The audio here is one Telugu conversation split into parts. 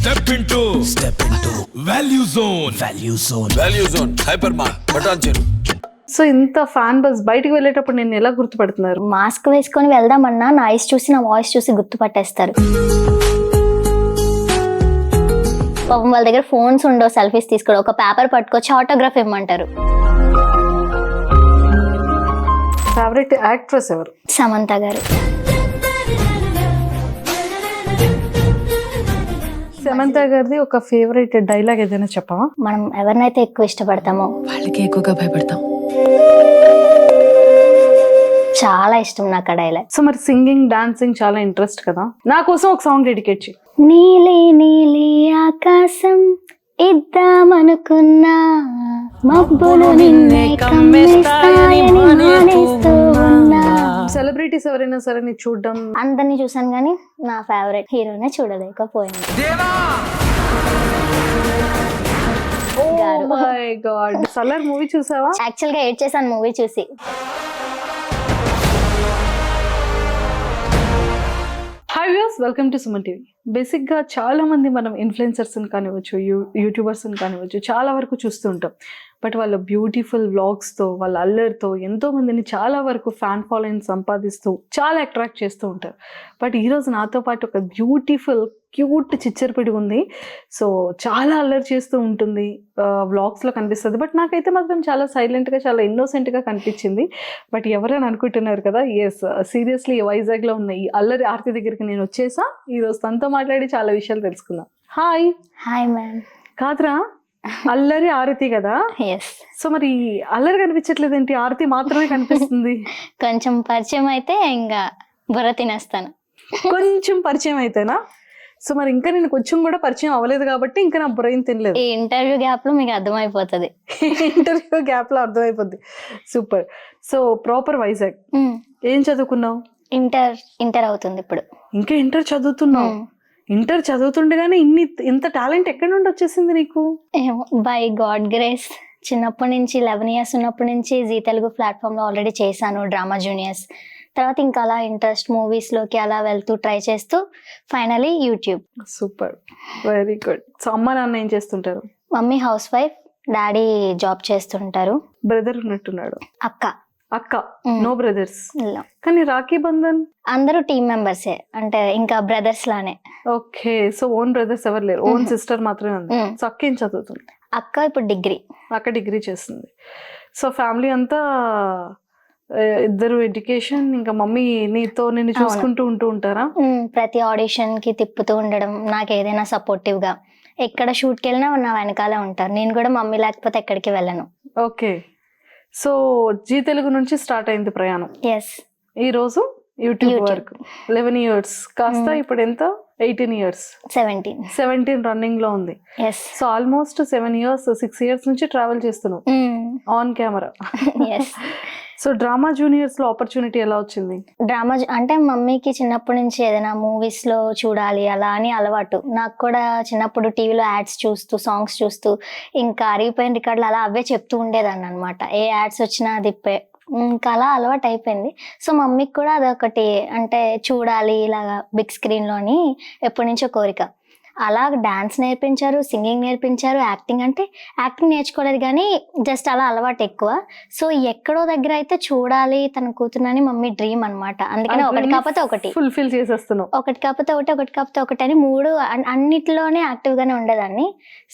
Step into value zone hypermart బటాన్ చెరు. సో ఇంత ఫ్యాన్ బస్ బయటికి వెళ్ళేటప్పుడు నేను ఎలా గుర్తుపడుతున్నారు? మాస్క్ వేసుకొని వెళ్దామన్నా నా ఐస్ చూసి నా వాయిస్ చూసి గుర్తుపట్టేస్తారు. పాపం వాళ్ళ దగ్గర ఫోన్స్ ఉండవు, సెల్ఫీస్ తీసుకోవడం, ఒక పేపర్ పట్టుకొచ్చి ఆటోగ్రాఫ్ ఇమ్మంటారు. ఫేవరెట్ యాక్ట్రెస్ ఎవరు? సమంత గారు. సమంత గారిది ఒక ఫేవరెట్ డైలాగ్ ఏదైనా చెప్పవా? మనం ఎవరినైతే ఎక్కువ ఇష్టపడతామో వాళ్ళకి ఎక్కువగా భయపడతాం. చాలా ఇష్టం నాకు ఆ డైలాగ్. సో మరి సింగింగ్, డాన్సింగ్ చాలా ఇంట్రెస్ట్ కదా, నా కోసం ఒక సాంగ్ డెడికేట్ చేయి. నీలి నీలి ఆకాశం ఇద్దామనుకున్నా, మబ్బులు నిన్నే కమ్మేస్తాయని మానేస్తూ ఉన్నా. సెలబ్రిటీస్ ఎవరైనా సరే నీ చూడడం? అందరినీ చూసాను కానీ నా ఫేవరెట్ హీరోనే చూడలేకపోయింది. Oh my God. Salaar movie చూసావా? యాక్చువల్ గా ఏడ్ చేశాను మూవీ చూసి. Hi viewers, welcome to Suman TV. బేసిక్గా చాలా మంది మనం ఇన్ఫ్లుయెన్సర్స్ని కానివ్వచ్చు, యూట్యూబర్స్ని కానివ్వచ్చు, చాలా వరకు చూస్తూ ఉంటాం. బట్ వాళ్ళ బ్యూటిఫుల్ వ్లాగ్స్తో, వాళ్ళ అల్లరితో ఎంతో మందిని చాలా వరకు ఫ్యాన్ ఫాలోయింగ్ సంపాదిస్తూ చాలా అట్రాక్ట్ చేస్తూ ఉంటారు. బట్ ఈరోజు నాతో పాటు ఒక బ్యూటిఫుల్ క్యూట్ చిచ్చరపిడి ఉంది. సో చాలా అల్లరి చేస్తూ ఉంటుంది, వ్లాగ్స్లో కనిపిస్తుంది. బట్ నాకైతే మాత్రం చాలా సైలెంట్గా, చాలా ఇన్నోసెంట్గా కనిపించింది. బట్ ఎవరైనా అనుకుంటున్నారు కదా, ఎస్ సీరియస్లీ వైజాగ్లో ఉన్న ఈ అల్లరి ఆర్తి దగ్గరికి నేను వచ్చేసా. ఈరోజు తనతో మాట్లాడి చాలా విషయాలు తెలుసుకుందాం. హాయ్. Hi ma'am. కాదురా, అల్లరి ఆరతి కదా? ఎస్. సో మరి అల్లరి కనిపించట్లేదు ఏంటి, ఆరతి మాత్రమే కనిపిస్తుంది? కొంచెం పరిచయం అయితే ఇంకా బుర్ర తినేస్తాను. కొంచెం పరిచయం అయితేనా? సో మరి ఇంకా నేను కొంచెం కూడా పరిచయం అవ్వలేదు కాబట్టి ఇంకా నా బ్రెయిన్ తినలేదు. ఈ ఇంటర్వ్యూ గ్యాప్ లో మీకు అర్థమైపోతుంది. ఇంటర్వ్యూ గ్యాప్ లో అర్థమైపోద్ది. సూపర్. So proper Vizag. ఏం చదువుకున్నావు? ఇంటర్ అవుతుంది ఇప్పుడు. ఇంకా ఇంటర్ చదువుతున్నావు? ఇంటర్ చదువుతుండగానే ఇంత టాలెంట్ ఎక్కడి నుండి వచ్చేసింది నీకు? By God grace. చిన్నప్పటి నుంచి 11 years ఉన్నప్పటి నుంచి జీ తెలుగు ప్లాట్ఫామ్ లో ఆల్రెడీ చేశాను డ్రామా జూనియర్స్. తర్వాత ఇంకా అలా ఇంట్రెస్ట్ మూవీస్ లోకి అలా వెళ్తూ ట్రై చేస్తూ finally YouTube. Super, very good. So అమ్మ నాన్న ఏం చేస్తుంటారు? Mummy house wife, daddy job చేస్తుంటారు. బ్రదర్ ఉన్నట్టున్నాడు? అక్క. No brothers? కానీ రాఖీ బంధన్ అందరూ టీమ్ మెంబర్సే, అంటే ఇంకా బ్రదర్స్ లానే. ఓకే. సో ఓన్ బ్రదర్స్ ఎవరు లేరు, ఓన్ సిస్టర్ మాత్రమే ఉంది. సో అక్క ఏం చదువుతుంది? అక్క ఇప్పుడు డిగ్రీ. అక్క డిగ్రీ చేస్తుంది. సో ఫ్యామిలీ అంతా ఇద్దరు ఎడ్యుకేషన్, ఇంకా మమ్మీ నిన్ను చూసుకుంటూ ఉంటారా? ప్రతి ఆడిషన్ కి తిప్పుతూ ఉండడం, నాకు ఏదైనా సపోర్టివ్ గా. ఎక్కడ షూట్కి వెళ్ళినా నా వెనకాలే ఉంటారు. నేను కూడా మమ్మీ లేకపోతే ఎక్కడికి వెళ్ళను. ఓకే. సో జీ తెలుగు నుంచి స్టార్ట్ అయింది ప్రయాణం. ఎస్. ఈ రోజు యూట్యూబ్ వరకు 11 years కాస్త ఇప్పుడు ఎంత? 18 years. 17 రన్నింగ్ లో ఉంది. సో ఆల్మోస్ట్ 7 years, 6 years నుంచి ట్రావెల్ చేస్తున్నావు on camera. So drama juniors లో ఆపర్చునిటీ ఎలా వచ్చింది? డ్రామా అంటే మమ్మీకి చిన్నప్పటి నుంచి ఏదైనా మూవీస్ లో చూడాలి అలా అని అలవాటు. నాకు కూడా చిన్నప్పుడు టీవీలో యాడ్స్ చూస్తూ, సాంగ్స్ చూస్తూ ఇంకా అరిగిపోయిన రికార్డులు అలా అవే చెప్తూ ఉండేదాన్ని అనమాట. ఏ యాడ్స్ వచ్చినా అది ఇంకా అలా అలవాటు అయిపోయింది. సో మమ్మీకి కూడా అదొకటి, అంటే చూడాలి ఇలాగా బిగ్ స్క్రీన్ లోని ఎప్పటి నుంచో కోరిక. అలా డాన్స్ నేర్పించారు, సింగింగ్ నేర్పించారు, యాక్టింగ్ నేర్చుకోలేదు కానీ జస్ట్ అలా అలవాటు ఎక్కువ. సో ఎక్కడో దగ్గర అయితే చూడాలి తన కూతురుని మమ్మీ డ్రీమ్ అనమాట. అందుకని ఒకటి కాకపోతే ఒకటి ఫుల్ఫిల్ చేసేస్తున్నావు. ఒకటి కాకపోతే ఒకటి అని 3 అన్నిటిలోనే యాక్టివ్ గానే ఉండేదాన్ని.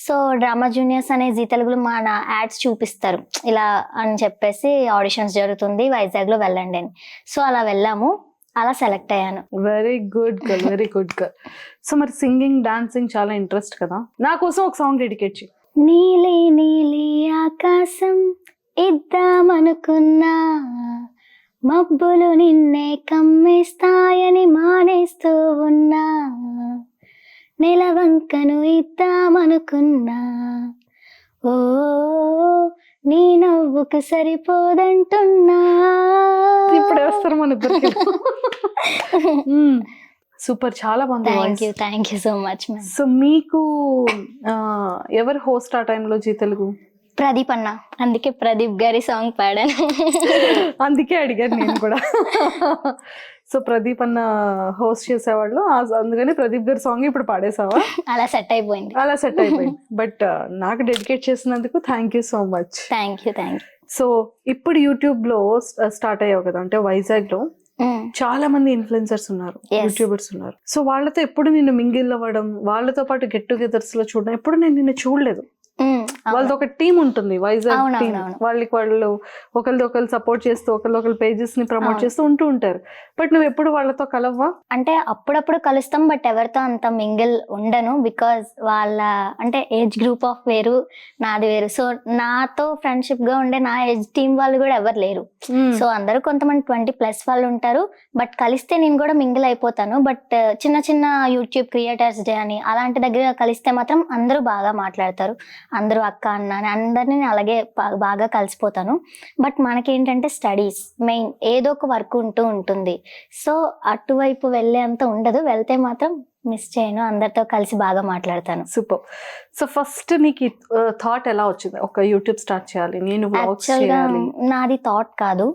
సో డ్రామా జూనియర్స్ అనే జీ తెలుగులో మన యాడ్స్ చూపిస్తారు ఇలా అని చెప్పేసి, ఆడిషన్స్ జరుగుతుంది వైజాగ్ లో వెళ్ళండి అని. సో అలా వెళ్ళాము, అలా సెలెక్ట్ అయ్యాను. Very good girl, very good girl. So మరి సింగింగ్, డాన్సింగ్ చాలా ఇంట్రెస్ట్ కదా, నా కోసం ఒక సాంగ్ డెడికేట్ చేయి. నీలి నీలి ఆకాశం ఇద్దామనుకున్నా, మబ్బులు నిన్నే కమ్మేస్తాయని మానేస్తూ ఉన్నా, నెలవంకను ఇద్దామనుకున్నా, ఓ నీ నవ్వుకు సరిపోదంటున్నా. ఇప్పుడు వేస్తారు మన ఇద్దరికి. సూపర్, చాలా బాగుంది. Thank you so much. So మీకు ఎవరు హోస్ట్ ఆ టైంలో జీ తెలుగు? ప్రదీప్ అన్న, అందుకే ప్రదీప్ గారి సాంగ్ పాడాను. అందుకే అడిగాను నేను కూడా. సో ప్రదీప్ అన్న హోస్ట్ చేసేవాళ్ళు అందుకని ప్రదీప్ గారి సాంగ్ ఇప్పుడు పాడేసావా? అలా సెట్ అయిపోయింది. అలా సెట్ అయిపోయింది. బట్ నాకు డెడికేట్ చేసినందుకు thank you so much. Thank you. So ఇప్పుడు యూట్యూబ్ లో స్టార్ట్ అయ్యావు కదా, అంటే వైజాగ్ లో చాలా మంది ఇన్ఫ్లుయెన్సర్స్ ఉన్నారు, యూట్యూబర్స్ ఉన్నారు. సో వాళ్ళతో ఎప్పుడు నిన్ను మింగిల్ అవ్వడం, వాళ్ళతో పాటు గెట్ టుగెదర్స్ లో చూడడం ఎప్పుడు నేను నిన్ను చూడలేదు. వాళ్ళది ఒక టీం ఉంటుంది, వైజాగ్ టీం. వాళ్ళు ఒకళ్ళు సపోర్ట్ చేస్తూ ఒకళ్ళు పేజెస్ ని ప్రమోట్ చేస్తూ ఉంటారు. బట్ నువ్వు ఎప్పుడు వాళ్ళతో కలవ్వా? అంటే అప్పుడప్పుడు కలుస్తాం, బట్ ఎవరితో అంత మింగిల్ ఉండను. బికాజ్ వాళ్ళ అంటే ఏజ్ గ్రూప్ ఆఫ్ వేరు, నాది వేరు. సో నాతో ఫ్రెండ్షిప్ గా ఉండే నా ఏజ్ టీం వాళ్ళు కూడా ఎవరు లేరు. సో అందరూ కొంతమంది 20+ వాళ్ళు ఉంటారు. బట్ కలిస్తే నేను కూడా మింగిల్ అయిపోతాను. బట్ చిన్న చిన్న యూట్యూబ్ క్రియేటర్స్ డే అని అలాంటి దగ్గర కలిస్తే మాత్రం అందరూ బాగా మాట్లాడతారు. అందరూ అక్క అన్న అని అందరినీ అలాగే బాగా కలిసిపోతాను. బట్ మనకేంటంటే స్టడీస్ మెయిన్, ఏదో ఒక వర్క్ ఉంటుంది. సో అటువైపు వెళ్ళే అంత ఉండదు. వెళ్తే మాత్రం మిస్ చేయను, అందరితో కలిసి బాగా మాట్లాడతాను. సూపర్. సో ఫస్ట్ నీకు థాట్ ఎలా వచ్చింది ఒక యూట్యూబ్ స్టార్ట్ చేయాలి, నేను వ్లాగ్స్ చేయాలి? నాది థాట్ కాదు,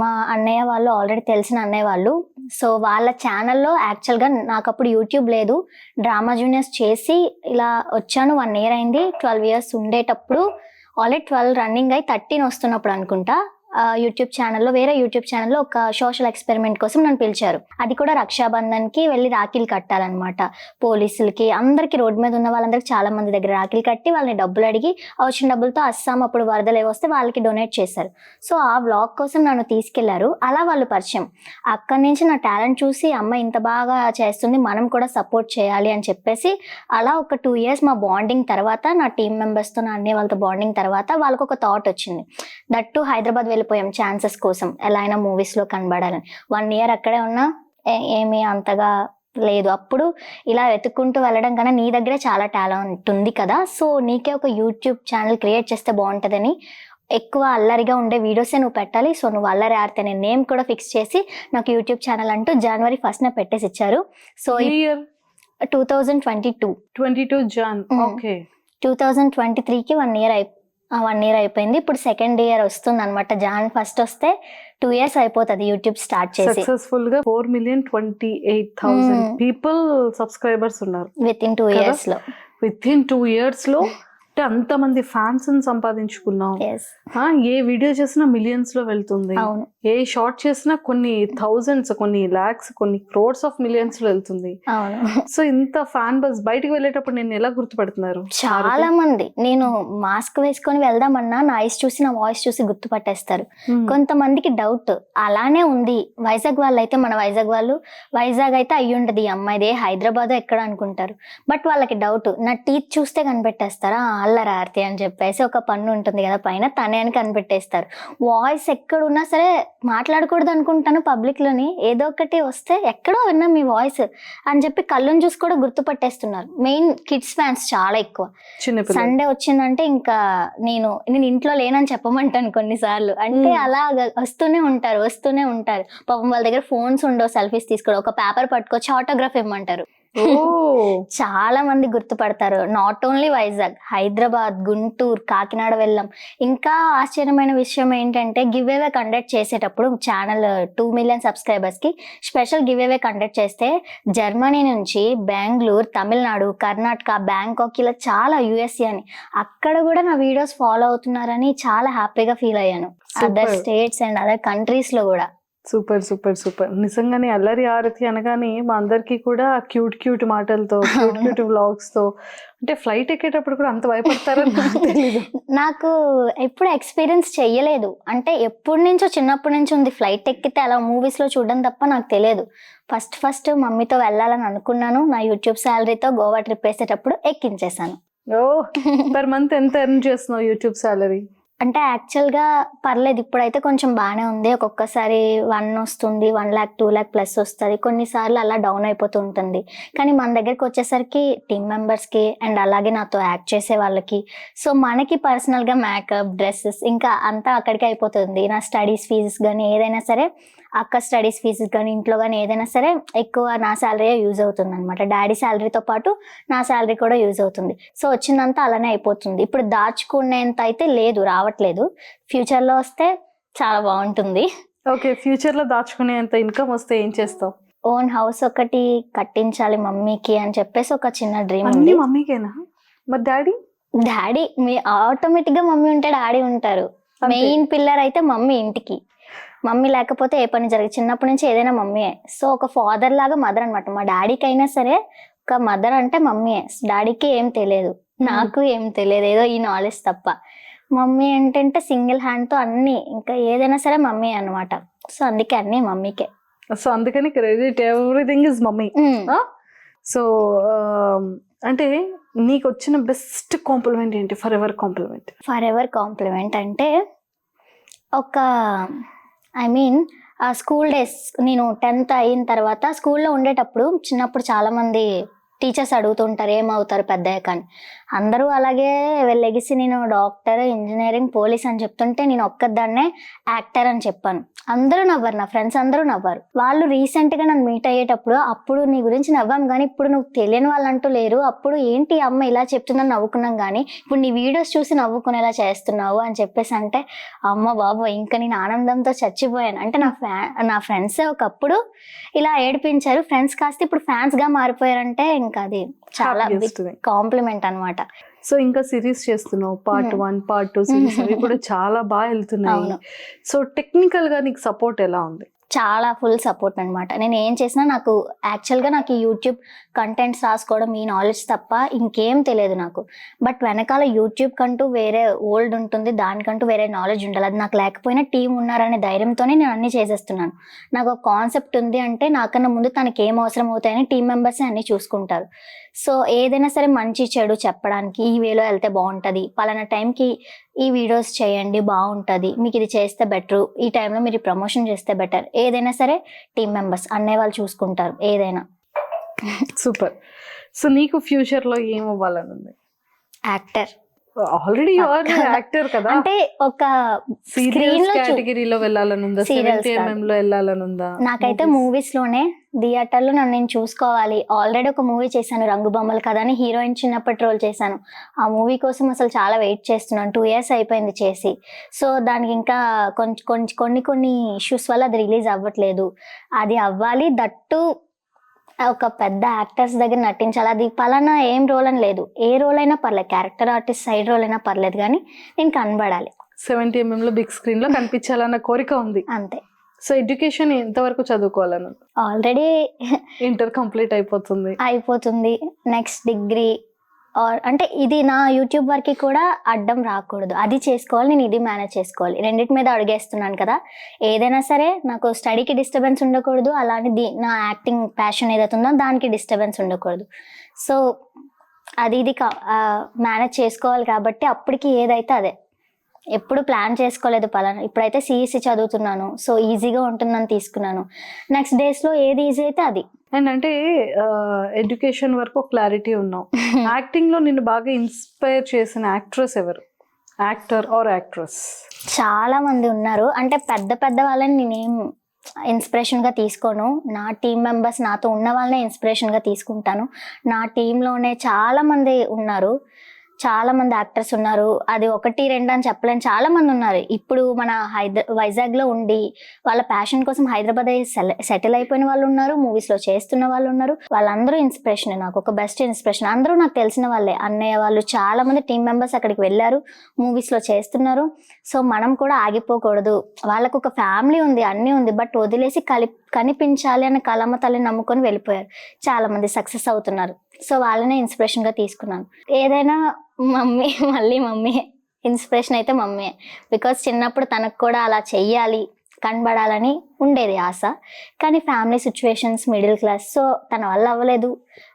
మా అన్నయ్య వాళ్ళు, ఆల్రెడీ తెలిసిన అన్నయ్య వాళ్ళు. సో వాళ్ళ ఛానల్లో యాక్చువల్గా నాకు అప్పుడు యూట్యూబ్ లేదు, డ్రామా జూనియర్స్ చేసి ఇలా వచ్చాను. 1 year అయింది. 12 years ఉండేటప్పుడు, ఆల్రెడీ 12 రన్నింగ్ అయి 13 వస్తున్నప్పుడు అనుకుంటా, యూట్యూబ్ ఛానల్లో, వేరే యూట్యూబ్ ఛానల్లో ఒక సోషల్ ఎక్స్పెరిమెంట్ కోసం నన్ను పిలిచారు. అది కూడా రక్షాబంధన్కి వెళ్ళి రాఖీలు కట్టాలన్నమాట. పోలీసులకి, అందరికి, రోడ్డు మీద ఉన్న వాళ్ళందరికి చాలా మంది దగ్గర రాఖీలు కట్టి వాళ్ళని డబ్బులు అడిగి, వచ్చిన డబ్బులతో అస్సాం అప్పుడు వరదలు వస్తే వాళ్ళకి డొనేట్ చేశారు. సో ఆ వ్లాగ్ కోసం నన్ను తీసుకెళ్లారు. అలా వాళ్ళు పరిచయం. అక్కడి నుంచి నా టాలెంట్ చూసి అమ్మ ఇంత బాగా చేస్తుంది, మనం కూడా సపోర్ట్ చేయాలి అని చెప్పేసి అలా ఒక 2 years మా బాండింగ్ తర్వాత, నా టీం మెంబర్స్తో, నా అన్నయ్య వాళ్ళతో బాండింగ్ తర్వాత వాళ్ళకు ఒక థాట్ వచ్చింది. దట్టు హైదరాబాద్ వెళ్ళిపోయాం ఛాన్సెస్ కోసం, ఎలా అయినా మూవీస్ లో కనబడాలని. 1 year అక్కడే ఉన్నా ఏమీ అంతగా లేదు. అప్పుడు ఇలా వెతుక్కుంటూ వెళ్ళడం కన్నా నీ దగ్గరే చాలా టాలెంట్ ఉంది కదా, సో నీకే ఒక యూట్యూబ్ ఛానల్ క్రియేట్ చేస్తే బాగుంటుందని, ఎక్కువ అల్లరిగా ఉండే వీడియోసే నువ్వు పెట్టాలి, సో నువ్వు అల్లరి ఆడితే నేను నేమ్ కూడా ఫిక్స్ చేసి నాకు యూట్యూబ్ ఛానల్ అంటూ January 1st పెట్టేసి ఇచ్చారు. So 2022 Jan. ఓకే. 2023కి 1 year అయిపోయింది. ఇప్పుడు 2nd year వస్తుంది అనమాట. Jan 1st వస్తే 2 years అయిపోతుంది యూట్యూబ్ స్టార్ట్ చేసి. సక్సెస్ఫుల్ గా 4,28,000 పీపుల్ సబ్స్క్రైబర్స్ ఉన్నారు విత్ ఇన్ 2 years లో. విత్ ఇన్ 2 years లో అంటే అంతమంది ఫ్యాన్స్ సంపాదించుకున్నాం. ఏ వీడియో చేసినా మిలియన్స్ లో వెళ్తుంది, ఏ షార్ట్ చేసినా కొన్ని థౌజండ్స్, కొన్ని లాక్స్, కొన్ని క్రోర్స్ ఆఫ్ మిలియన్స్ లో వెళ్తుంది. సో ఇంత ఫ్యాన్ బస్. బయటకు వెళ్ళేటప్పుడు నేను ఎలా గుర్తుపడుతున్నారు చాలా మంది? నేను మాస్క్ వేసుకొని వెళ్దామన్నా నా ఐస్ చూసి, నా వాయిస్ చూసి గుర్తుపట్టేస్తారు. కొంతమందికి డౌట్ అలానే ఉంది. వైజాగ్ వాళ్ళు అయితే, మన వైజాగ్ అయితే అయ్యుంటది ఈ అమ్మాయిదే, హైదరాబాద్ ఎక్కడ అనుకుంటారు. బట్ వాళ్ళకి డౌట్, నా టీత్ చూస్తే కనిపెట్టేస్తారా, అల్లరి ఆర్తి అని చెప్పేసి ఒక పన్ను ఉంటుంది కదా పైన, తనే అని కనిపెట్టేస్తారు. వాయిస్ ఎక్కడున్నా సరే మాట్లాడకూడదు అనుకుంటాను పబ్లిక్ లోని, ఏదో ఒకటి వస్తే ఎక్కడో విన్నా మీ వాయిస్ అని చెప్పి కళ్ళుని చూసి కూడా గుర్తుపట్టేస్తున్నారు. మెయిన్ కిడ్స్ ఫ్యాన్స్ చాలా ఎక్కువ. సండే వచ్చిందంటే ఇంకా నేను ఇంట్లో లేనని చెప్పమంటాను కొన్నిసార్లు. అంటే అలా వస్తూనే ఉంటారు. పాపం వాళ్ళ దగ్గర ఫోన్స్ ఉండవు, సెల్ఫీస్ తీసుకోవడం, ఒక పేపర్ పట్టుకొచ్చి ఆటోగ్రాఫ్ ఇమ్మంటారు. చాలా మంది గుర్తుపడతారు. నాట్ ఓన్లీ వైజాగ్, హైదరాబాద్, గుంటూరు, కాకినాడ వెళ్ళాం. ఇంకా ఆశ్చర్యమైన విషయం ఏంటంటే, గివ్ అవే కండక్ట్ చేసేటప్పుడు ఛానల్ 2 million సబ్స్క్రైబర్స్ కి స్పెషల్ గివ్ అవే కండక్ట్ చేస్తే, జర్మనీ నుంచి, బెంగళూరు, తమిళనాడు, కర్ణాటక, బ్యాంకాక్, ఇలా చాలా USA అని, అక్కడ కూడా నా వీడియోస్ ఫాలో అవుతున్నారని చాలా హ్యాపీగా ఫీల్ అయ్యాను. Other states and other countries లో కూడా. సూపర్. నిజంగానే అల్లరి ఆరతి అనగానే మా అందరికి కూడా క్యూట్ మాటలతో, క్యూట్ వ్లాగ్స్ తో, అంటే ఫ్లైట్ ఎక్కేటప్పుడు కూడా అంత భయపడతారని నాకు తెలియదు. నాకు ఎప్పుడు ఎక్స్పీరియన్స్ చెయ్యలేదు. అంటే చిన్నప్పటి నుంచి ఉంది. ఫ్లైట్ ఎక్కితే అలా మూవీస్ లో చూడడం తప్ప నాకు తెలియదు. ఫస్ట్ మమ్మీతో వెళ్ళాలని అనుకున్నాను. నా యూట్యూబ్ శాలరీతో గోవా ట్రిప్ వేసేటప్పుడు ఎక్కించేసాను. పర్ మంత్ ఎంత ఎర్న్ చేస్తున్నావు యూట్యూబ్ శాలరీ? అంటే యాక్చువల్గా పర్లేదు, ఇప్పుడైతే కొంచెం బాగానే ఉంది. ఒక్కొక్కసారి 1 వస్తుంది, 1 lakh 2 lakh ప్లస్ వస్తుంది. కొన్నిసార్లు అలా డౌన్ అయిపోతూ ఉంటుంది. కానీ మన దగ్గరికి వచ్చేసరికి టీమ్ మెంబర్స్కి అండ్ అలాగే నాతో యాక్ట్ చేసే వాళ్ళకి, సో మనకి పర్సనల్గా మేకప్, డ్రెస్సెస్ ఇంకా అంతా అక్కడికి అయిపోతుంది. నా స్టడీస్ ఫీజెస్ కానీ ఏదైనా సరే, అక్క స్టడీస్ ఫీజెస్ కానీ ఇంట్లో కానీ ఏదైనా సరే ఎక్కువ నా శాలరీ యూజ్ అవుతుంది అనమాట. డాడీ శాలరీతో పాటు నా శాలరీ కూడా యూజ్ అవుతుంది. సో వచ్చిందంతా అలానే అయిపోతుంది. ఇప్పుడు దాచుకునేంత అయితే రావట్లేదు. ఫ్యూచర్లో వస్తే చాలా బాగుంటుంది. ఓకే, ఫ్యూచర్ లో దాచుకునేంత ఇన్కమ్ వస్తే ఏం చేస్తావు? ఓన్ హౌస్ ఒకటి కట్టించాలి మమ్మీకి అని చెప్పేసి ఒక చిన్న డ్రీమ్ అన్ని ఉంది. మమ్మీకేనా? మరి డాడీ? డాడీ మీ ఆటోమేటిక్ గా మమ్మీ ఉంటే డాడీ ఉంటారు. అంతే. మెయిన్ పిల్లర్ అయితే మమ్మీ ఇంటికి. మమ్మీ లేకపోతే ఏ పని జరగదు. చిన్నప్పటి నుంచి ఏదైనా మమ్మీయే. సో ఒక ఫాదర్ లాగా మదర్ అనమాట. మా డాడీకి అయినా సరే ఒక మదర్ అంటే మమ్మీయే. డాడీకి ఏం తెలియదు, నాకు ఏం తెలియదు, ఏదో ఈ నాలెడ్జ్ తప్ప. మమ్మీ ఏంటంటే సింగిల్ హ్యాండ్ తో అన్ని, ఇంకా ఏదైనా సరే మమ్మీ అన్నమాట. సో అందుకే అన్ని మమ్మీకే. సో అందుకని credit everything is mummy. So అంటే నీకు వచ్చిన బెస్ట్ కాంప్లిమెంట్ ఏంటి? Forever compliment. Forever compliment అంటే ఒక ఐ మీన్ స్కూల్ డేస్, నేను 10th అయిన తర్వాత స్కూల్లో ఉండేటప్పుడు చిన్నప్పుడు చాలా మంది టీచర్స్ అడుగుతుంటారు ఏమవుతారు పెద్దయ్యాక అని. అందరూ అలాగే వెళ్ళెగిసి నేను డాక్టర్, ఇంజనీరింగ్, పోలీస్ అని చెప్తుంటే నేను ఒక్కదాన్నే యాక్టర్ అని చెప్పాను. అందరూ నవ్వారు, నా ఫ్రెండ్స్ అందరూ నవ్వారు. వాళ్ళు రీసెంట్ గా నన్ను మీట్ అయ్యేటప్పుడు అప్పుడు నీ గురించి నవ్వాం కానీ ఇప్పుడు నువ్వు తెలియని వాళ్ళంటూ లేరు, అప్పుడు ఏంటి అమ్మ ఇలా చెప్తుందని నవ్వుకున్నాం కానీ ఇప్పుడు నీ వీడియోస్ చూసి నవ్వుకునేలా చేస్తున్నావు అని చెప్పేసి అంటే అమ్మ బాబు ఇంకా నేను ఆనందంతో చచ్చిపోయాను. అంటే నా ఫ్రెండ్స్ ఒకప్పుడు ఇలా ఏడిపించారు, ఫ్రెండ్స్ కాస్త ఇప్పుడు ఫ్యాన్స్ గా మారిపోయారంటే ఇంకా అది చాలా కాంప్లిమెంట్ అన్నమాట. సో ఇంకా సిరీస్ చేస్తున్నావు, పార్ట్ 1 పార్ట్ 2 సిరీస్ అవి కూడా చాలా బాగా వెళ్తున్నాయి. సో టెక్నికల్ గా నీకు సపోర్ట్ ఎలా ఉంది? చాలా ఫుల్ సపోర్ట్ అనమాట. నేను ఏం చేసినా నాకు యాక్చువల్గా నాకు యూట్యూబ్ కంటెంట్స్ రాసుకోవడం ఈ నాలెడ్జ్ తప్ప ఇంకేం తెలియదు నాకు. బట్ వెనకాల యూట్యూబ్ కంటూ వేరే ఓల్డ్ ఉంటుంది, దానికంటూ వేరే నాలెడ్జ్ ఉండాలి. అది నాకు లేకపోయినా టీం ఉన్నారనే ధైర్యంతోనే నేను అన్ని చేసేస్తున్నాను. నాకు ఒక కాన్సెప్ట్ ఉంది అంటే నాకన్నా ముందు తనకి ఏం అవసరం అవుతాయని టీం మెంబర్స్ అన్ని చూసుకుంటారు. సో ఏదైనా సరే మంచి చెడు చెప్పడానికి ఈ వేలో వెళ్తే బాగుంటుంది, పలానా టైంకి ఈ వీడియోస్ చేయండి బాగుంటుంది, మీకు ఇది చేస్తే బెటర్, ఈ టైంలో మీరు ప్రమోషన్ చేస్తే బెటర్, ఏదైనా సరే టీం మెంబర్స్ అన్నయ్య వాళ్ళు చూసుకుంటారు ఏదైనా. సూపర్. సో నీకు ఫ్యూచర్ లో ఏం అవ్వాలని ఉంది? Actor. Already you are actor కదా. అంటే ఒక స్క్రీన్ లో కేటగిరీలో వెళ్ళాలని ఉందా? 70mm లో వెళ్ళాలని ఉందా? నాకైతే మూవీస్ లోనే థియేటర్ లో నన్ను నేను చూసుకోవాలి. ఆల్రెడీ ఒక మూవీ చేశాను రంగు బొమ్మలు కదా అని, హీరోయిన్ చిన్నప్పటి రోల్ చేశాను. ఆ మూవీ కోసం అసలు చాలా వెయిట్ చేస్తున్నాను, 2 years అయిపోయింది చేసి. సో దానికి ఇంకా కొన్ని ఇష్యూస్ వల్ల అది రిలీజ్ అవ్వట్లేదు. అది అవ్వాలి, దట్టు ఒక పెద్ద యాక్టర్స్ దగ్గర నటించాలి. అది పలానా ఏం రోల్ అని లేదు, ఏ రోల్ అయినా పర్లేదు, క్యారెక్టర్ ఆర్టిస్ట్ సైడ్ రోల్ అయినా పర్లేదు కానీ నేను కనబడాలి. 70mm లో బిగ్ స్క్రీన్ లో కనిపించాలన్న కోరిక ఉంది అంతే. సో ఎడ్యుకేషన్ ఎంతవరకు చదువుకోవాలని? ఆల్రెడీ ఇంటర్ కంప్లీట్ అయిపోతుంది. నెక్స్ట్ డిగ్రీ అంటే ఇది నా యూట్యూబ్ వర్క్ కూడా అడ్డం రాకూడదు, అది చేసుకోవాలి, నేను ఇది మేనేజ్ చేసుకోవాలి. రెండింటి మీద అడిగేస్తున్నాను కదా. ఏదైనా సరే నాకు స్టడీకి డిస్టర్బెన్స్ ఉండకూడదు, అలానే నా యాక్టింగ్ ప్యాషన్ ఏదైతే ఉందో దానికి డిస్టర్బెన్స్ ఉండకూడదు. సో ఇది మేనేజ్ చేసుకోవాలి కాబట్టి అప్పటికి ఏదైతే అదే. ఎప్పుడు ప్లాన్ చేసుకోలేదు పలానా. ఇప్పుడైతే సిఈసి చదువుతున్నాను, సో ఈజీగా ఉంటుందని తీసుకున్నాను. నెక్స్ట్ డేస్లో ఏది ఈజీ అయితే అది. అండ్ అంటే ఎడ్యుకేషన్ వరకు క్లారిటీ ఉన్నావు. యాక్టింగ్ లో నిన్ను బాగా ఇన్స్పైర్ చేసిన యాక్ట్రెస్ ఎవరు? Actor are actress? చాలా మంది ఉన్నారు. అంటే పెద్ద వాళ్ళని నేనేం ఇన్స్పిరేషన్ గా తీసుకోను. నా టీం మెంబర్స్, నాతో ఉన్న వాళ్ళనే ఇన్స్పిరేషన్ గా తీసుకుంటాను. నా టీంలోనే చాలా మంది ఉన్నారు, చాలా మంది యాక్టర్స్ ఉన్నారు. అది 1 2 అని చెప్పలేను, చాలా మంది ఉన్నారు. ఇప్పుడు మన వైజాగ్ లో ఉండి వాళ్ళ ప్యాషన్ కోసం హైదరాబాద్ సెటిల్ అయిపోయిన వాళ్ళు ఉన్నారు, మూవీస్ లో చేస్తున్న వాళ్ళు ఉన్నారు. వాళ్ళందరూ ఇన్స్పిరేషన్, నాకు ఒక బెస్ట్ ఇన్స్పిరేషన్. అందరూ నాకు తెలిసిన వాళ్ళే, అన్నయ్య వాళ్ళు, చాలా మంది టీం మెంబర్స్ అక్కడికి వెళ్ళారు, మూవీస్ లో చేస్తున్నారు. సో మనం కూడా ఆగిపోకూడదు. వాళ్ళకు ఒక ఫ్యామిలీ ఉంది, అన్నీ ఉంది, బట్ వదిలేసి కనిపించాలి అనే కలమ్మ తల్లిని నమ్ముకొని వెళ్ళిపోయారు. చాలా మంది సక్సెస్ అవుతున్నారు. సో వాళ్ళనే ఇన్స్పిరేషన్ గా తీసుకున్నాను. ఏదైనా మమ్మీ ఇన్స్పిరేషన్ అయితే మమ్మీయే. బికాస్ చిన్నప్పుడు తనకు కూడా అలా చెయ్యాలి, కనబడాలని ఉండేది ఆశ. కానీ family situations, middle class, so తన వల్ల అవ్వలేదు,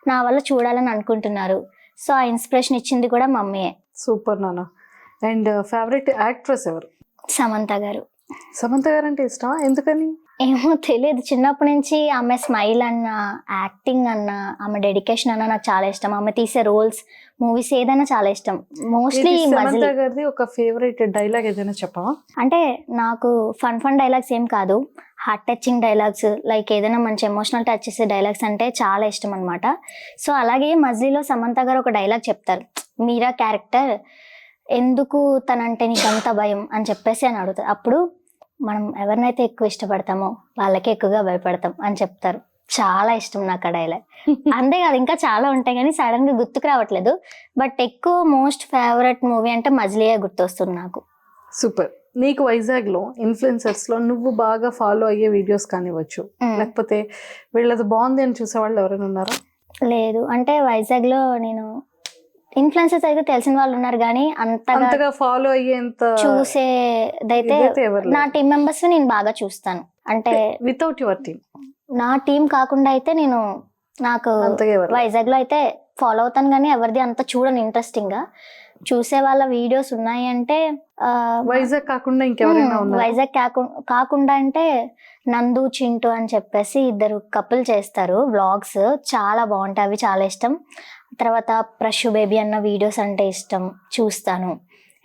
నా వల్ల చూడాలని అనుకుంటున్నారు. సో ఆ ఇన్స్పిరేషన్ ఇచ్చింది కూడా మమ్మీయే. సూపర్ నాన్న. అండ్ ఫేవరెట్ యాక్ట్రెస్ ఎవరు? సమంత గారు. సమంత గారు అంటే ఇష్టమా? ఎందుకని? ఏమో తెలియదు, చిన్నప్పటి నుంచి ఆమె స్మైల్ అన్న, యాక్టింగ్ అన్న, ఆమె డెడికేషన్ అన్న నాకు చాలా ఇష్టం. ఆమె తీసే రోల్స్, మూవీస్ ఏదైనా చాలా ఇష్టం. మోస్ట్లీ సమంత గారిది ఒక ఫేవరెట్ డైలాగ్ ఏదైనా చెప్పవా? అంటే నాకు ఫన్ డైలాగ్స్ ఏం కాదు, హార్ట్ టచింగ్ డైలాగ్స్, లైక్ ఏదైనా మంచి ఎమోషనల్ టచ్ చేసే డైలాగ్స్ అంటే చాలా ఇష్టం అనమాట. సో అలాగే మజిలీలో సమంత గారు ఒక డైలాగ్ చెప్తారు, మీరా క్యారెక్టర్ ఎందుకు తనంటే నీకు అంత భయం అని చెప్పేసి అని అడుగుతారు. అప్పుడు మనం ఎవరినైతే ఎక్కువ ఇష్టపడతామో వాళ్ళకే ఎక్కువగా భయపడతాం అని చెప్తారు. చాలా ఇష్టం నాకు ఆ డైలాగ్. అంతేకాదు ఇంకా చాలా ఉంటాయి కానీ సడన్ గా గుర్తుకు రావట్లేదు. బట్ ఎక్కువ మోస్ట్ ఫేవరెట్ మూవీ అంటే మజిలీయే గుర్తొస్తుంది నాకు. సూపర్. నీకు వైజాగ్ లో ఇన్ఫ్లుయెన్సర్స్ లో నువ్వు బాగా ఫాలో అయ్యే వీడియోస్ కానివ్వచ్చు, లేకపోతే వీళ్ళది బాగుంది అని చూసే వాళ్ళు ఎవరైనా ఉన్నారా? లేదు, అంటే వైజాగ్ లో నేను ఇన్ఫ్లుయెన్సర్స్ అయితే తెలిసిన వాళ్ళు ఉన్నారు కానీ అంతగా ఫాలో అయ్యేంత చూసేదైతే నా టీం మెంబర్స్ నేను బాగా చూస్తాను. అంటే వితౌట్ యువర్ టీమ్, నా టీం కాకుండా అయితే నేను నాకు వైజాగ్ లో అయితే ఫాలో అవుతాను కానీ ఎవరిది అంత చూడను. ఇంట్రెస్టింగ్ గా చూసే వాళ్ళ వీడియోస్ ఉన్నాయి అంటే వైజాగ్ కాకుండా ఇంకెవరైనా ఉన్నారు? వైజాగ్ కాకుండా అంటే నందు చింటూ అని చెప్పేసి ఇద్దరు కపుల్ చేస్తారు వ్లాగ్స్, చాలా బాగుంటాయి, అవి చాలా ఇష్టం. తర్వాత ప్రషు బేబీ అన్న వీడియోస్ అంటే ఇష్టం, చూస్తాను.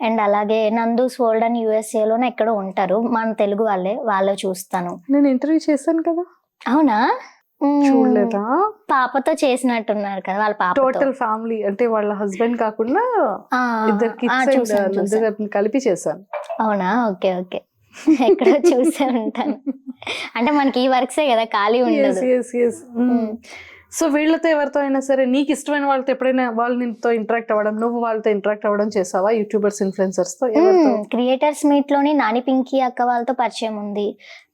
అండ్ అలాగే నందూస్ వరల్డ్ అని యూఎస్ఏలోనే ఎక్కడో ఉంటారు, మన తెలుగు వాళ్ళే చూస్తాను. నేను ఇంటర్వ్యూ చేశాను కదా. అవునా? చూడలేదా? పాపతో చేసినట్టున్నారు కదా వాళ్ళ పాప. టోటల్ ఫ్యామిలీ అంటే వాళ్ళ హస్బెండ్ కాకుండా ఇద్దరు కిడ్స్ కలిపి చేశాను. అవునా? ఓకే ఓకే, ఎక్కడో చూసే ఉంటాను. అంటే మనకి ఈ వర్క్సే కదా, ఖాళీ ఉండదు. సో వీళ్ళతో ఎవరితో అయినా సరే నీకు ఇష్టమైన వాళ్ళతో ఎప్పుడైనా వాళ్ళతో ఇంటరాక్ట్ అవ్వడం, నువ్వు వాళ్ళతో ఇంటరాక్ట్ అవ్వడం చేసావా? యూట్యూబర్స్, ఇన్ఫ్లుయెన్సర్స్ తో క్రియేటర్స్ మీట్ లోని నాని పింకీ అక్క వాళ్ళతో పరిచయం ఉంది.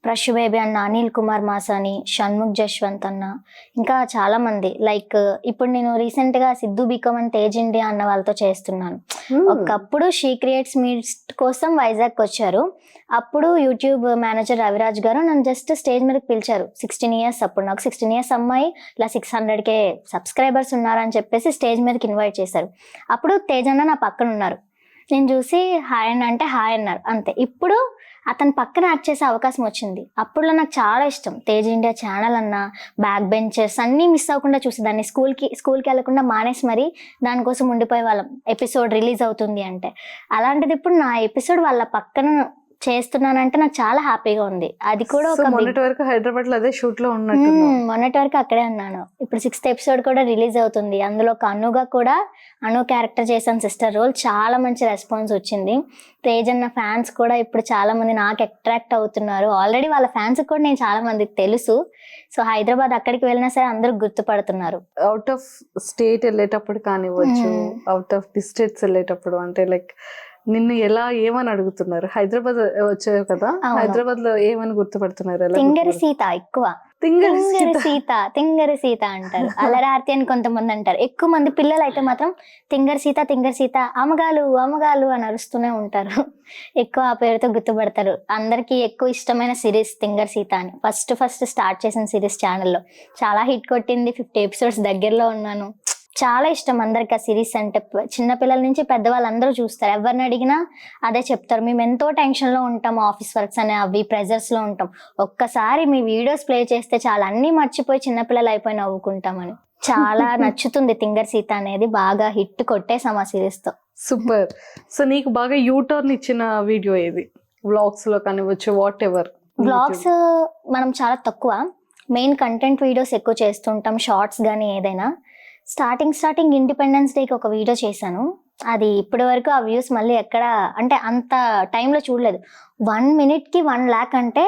ప్రషు బేబీ అన్న, అనిల్ కుమార్ మాసాని, షణ్ముఖ్ జశ్వంత్ అన్న, ఇంకా చాలా మంది. లైక్ ఇప్పుడు నేను రీసెంట్ గా Siddhu become and Tej India అన్న వాళ్ళతో చేస్తున్నాను. ఒకప్పుడు షీ క్రియేట్స్ మీట్ కోసం వైజాగ్ వచ్చారు. అప్పుడు యూట్యూబ్ మేనేజర్ రవిరాజ్ గారు నన్ను జస్ట్ స్టేజ్ మీదకి పిలిచారు. 16 years అప్పుడు నాకు 16 years అమ్మాయి, ఇలా 600K సబ్స్క్రైబర్స్ ఉన్నారని చెప్పేసి స్టేజ్ మీదకి ఇన్వైట్ చేశారు. అప్పుడు తేజ్ అన్న నా పక్కన ఉన్నారు. నేను చూసి హాయ్ అన్న అంటే హాయ్ అన్నారు అంతే. ఇప్పుడు అతని పక్కన యాక్ట్ చేసే అవకాశం వచ్చింది. అప్పుడులో నాకు చాలా ఇష్టం. తేజ్ ఇండియా ఛానల్ అన్న, బ్యాక్ బెంచెస్ అన్నీ మిస్ అవ్వకుండా చూసేదాన్ని. స్కూల్కి వెళ్ళకుండా మానేసి మరి దానికోసం ఉండిపోయే వాళ్ళం, ఎపిసోడ్ రిలీజ్ అవుతుంది అంటే. అలాంటిది ఇప్పుడు నా ఎపిసోడ్ వాళ్ళ పక్కన చేస్తున్నానంటే నాకు చాలా హ్యాపీగా ఉంది. అది కూడా మొన్నటి వరకు హైదరాబాద్ లో అదే షూట్ లో ఉన్నట్టు, మొన్నటి వరకు అక్కడే ఉన్నాను. ఇప్పుడు 6th episode కూడా రిలీజ్ అవుతుంది. అందులో ఒక అనుగా కూడా అను క్యారెక్టర్ చేశాను, సిస్టర్ రోల్. చాలా మంచి రెస్పాన్స్ వచ్చింది. తేజ్ అన్న ఫ్యాన్స్ కూడా ఇప్పుడు చాలా మంది నాకు అట్రాక్ట్ అవుతున్నారు. ఆల్రెడీ వాళ్ళ ఫ్యాన్స్ కూడా నేను చాలా మందికి తెలుసు. సో హైదరాబాద్ అక్కడికి వెళ్ళినా సరే అందరూ గుర్తుపడుతున్నారు. అవుట్ ఆఫ్ స్టేట్ వెళ్ళేటప్పుడు కానివ్వచ్చు, అవుట్ ఆఫ్ డిస్ట్రిక్ట్స్ వెళ్ళేటప్పుడు, అంటే లైక్ నిన్ను ఏమని అడుగుతున్నారు? హైదరాబాద్ వచ్చావు కదా, హైదరాబాద్ లో ఏమని గుర్తుపడుతున్నారు? తింగరి సీత ఎక్కువ, తింగరి సీత అంటారు. అలరార్తి అని కొంతమంది అంటారు. ఎక్కువ మంది పిల్లలు అయితే మాత్రం తింగరి సీత, అమ్మగాలు అని అరుస్తూనే ఉంటారు. ఎక్కువ ఆ పేరుతో గుర్తుపడతారు. అందరికి ఎక్కువ ఇష్టమైన సిరీస్ తింగరి సీత అని. ఫస్ట్ స్టార్ట్ చేసిన సిరీస్ ఛానల్లో చాలా హిట్ కొట్టింది. 50 episodes దగ్గరలో ఉన్నాను. చాలా ఇష్టం అందరికి ఆ సిరీస్ అంటే. చిన్నపిల్లల నుంచి పెద్దవాళ్ళందరూ చూస్తారు. ఎవరిని అడిగినా అదే చెప్తారు, మేము ఎంతో టెన్షన్ లో ఉంటాం, ఆఫీస్ వర్క్స్ అనే అవి ప్రెజర్స్ లో ఉంటాం, ఒక్కసారి మీ వీడియోస్ ప్లే చేస్తే చాలా అన్ని మర్చిపోయి చిన్నపిల్లలు అయిపోయి నవ్వుకుంటామని. చాలా నచ్చుతుంది తింగర్ సీత అనేది. బాగా హిట్ కొట్టేసాం ఆ సిరీస్ తో. సూపర్. సో నీకు బాగా యూటర్న్ ఇచ్చిన వీడియో ఏది? వ్లాగ్స్ లో కానివ్వచ్చు, వాట్ ఎవర్. వ్లాగ్స్ మనం చాలా తక్కువ, మెయిన్ కంటెంట్ వీడియోస్ ఎక్కువ చేస్తుంటాం, షార్ట్స్ కానీ ఏదైనా. స్టార్టింగ్ ఇండిపెండెన్స్ డేకి ఒక వీడియో చేశాను. అది ఇప్పటి వరకు ఆ వ్యూస్ మళ్ళీ ఎక్కడ అంటే అంత టైంలో చూడలేదు. 1 minute 1 lakh అంటే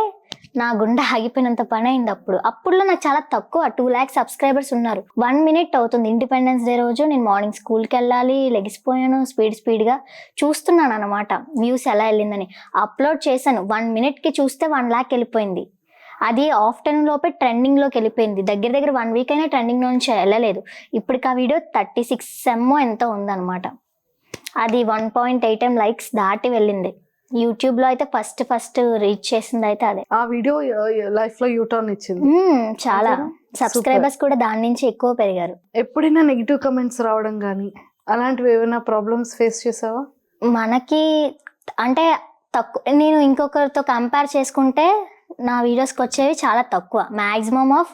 నా గుండె ఆగిపోయినంత పని అయింది. అప్పుడులో నాకు చాలా తక్కువ, 2 lakh సబ్స్క్రైబర్స్ ఉన్నారు. 1 minute అవుతుంది. ఇండిపెండెన్స్ డే రోజు నేను మార్నింగ్ స్కూల్కి వెళ్ళాలి, లెగిసిపోయాను, స్పీడ్గా చూస్తున్నాను అనమాట వ్యూస్ ఎలా వెళ్ళిందని. అప్లోడ్ చేశాను, 1 minute చూస్తే 1 lakh వెళ్ళిపోయింది. అది ఆఫ్టర్నూన్ లోపే ట్రెండింగ్ లోకి వెళ్ళిపోయింది. దగ్గర 1 week అయినా ట్రెండింగ్ నుంచి వెళ్ళలేదు. ఇప్పటికి ఆ వీడియో 36M ఎంతో ఉందన్నమాట. అది 1.8M likes దాటి వెళ్ళింది. యూట్యూబ్ లో అయితే ఫస్ట్ రీచ్ చేసింది అయితే అదే. ఆ వీడియో లైఫ్ లో యూటర్న్ ఇచ్చింది. చాలా సబ్స్క్రైబర్స్ కూడా దాని నుంచి ఎక్కువ పెరిగారు. ఎప్పుడైనా నెగిటివ్ కమెంట్స్ రావడం కానీ అలాంటివి ఏమైనా ప్రాబ్లమ్స్ ఫేస్ చేసావా? మనకి అంటే తక్కువ, నేను ఇంకొకరితో కంపేర్ చేసుకుంటే నా వీడియోస్కి వచ్చేవి చాలా తక్కువ. మ్యాక్సిమం ఆఫ్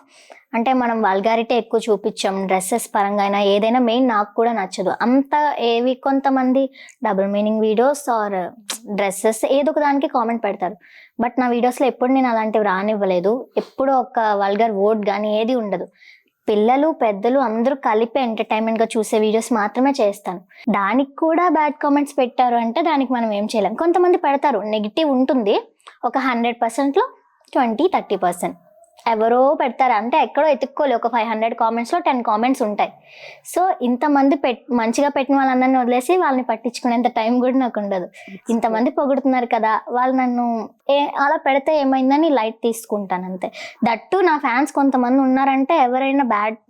అంటే మనం వల్గారిటీ ఎక్కువ చూపించాం, డ్రెస్సెస్ పరంగా అయినా ఏదైనా. మెయిన్ నాకు కూడా నచ్చదు అంత ఏవి. కొంతమంది double meaning videos or dresses ఏదో ఒక దానికి కామెంట్ పెడతారు. బట్ నా వీడియోస్లో ఎప్పుడు నేను అలాంటివి రానివ్వలేదు. ఎప్పుడు ఒక వల్గర్ వర్డ్ కానీ ఏది ఉండదు. పిల్లలు పెద్దలు అందరూ కలిపి ఎంటర్టైన్మెంట్ గా చూసే వీడియోస్ మాత్రమే చేస్తాను. దానికి కూడా బ్యాడ్ కామెంట్స్ పెట్టారు అంటే దానికి మనం ఏం చేయలేం. కొంతమంది పెడతారు, నెగిటివ్ ఉంటుంది. ఒక 100%లో 20-30% ఎవరో పెడతారు, అంటే ఎక్కడో ఎత్తుక్కోలే. ఒక 500 కామెంట్స్లో 10 కామెంట్స్ ఉంటాయి. సో ఇంతమంది మంచిగా పెట్టిన వాళ్ళందరినీ వదిలేసి వాళ్ళని పట్టించుకునేంత టైం కూడా నాకు ఉండదు. ఇంతమంది పొగుడుతున్నారు కదా, వాళ్ళు నన్ను అలా పెడితే ఏమైందని లైట్ తీసుకుంటాను అంతే. దట్టు నా ఫ్యాన్స్ కొంతమంది ఉన్నారంటే, ఎవరైనా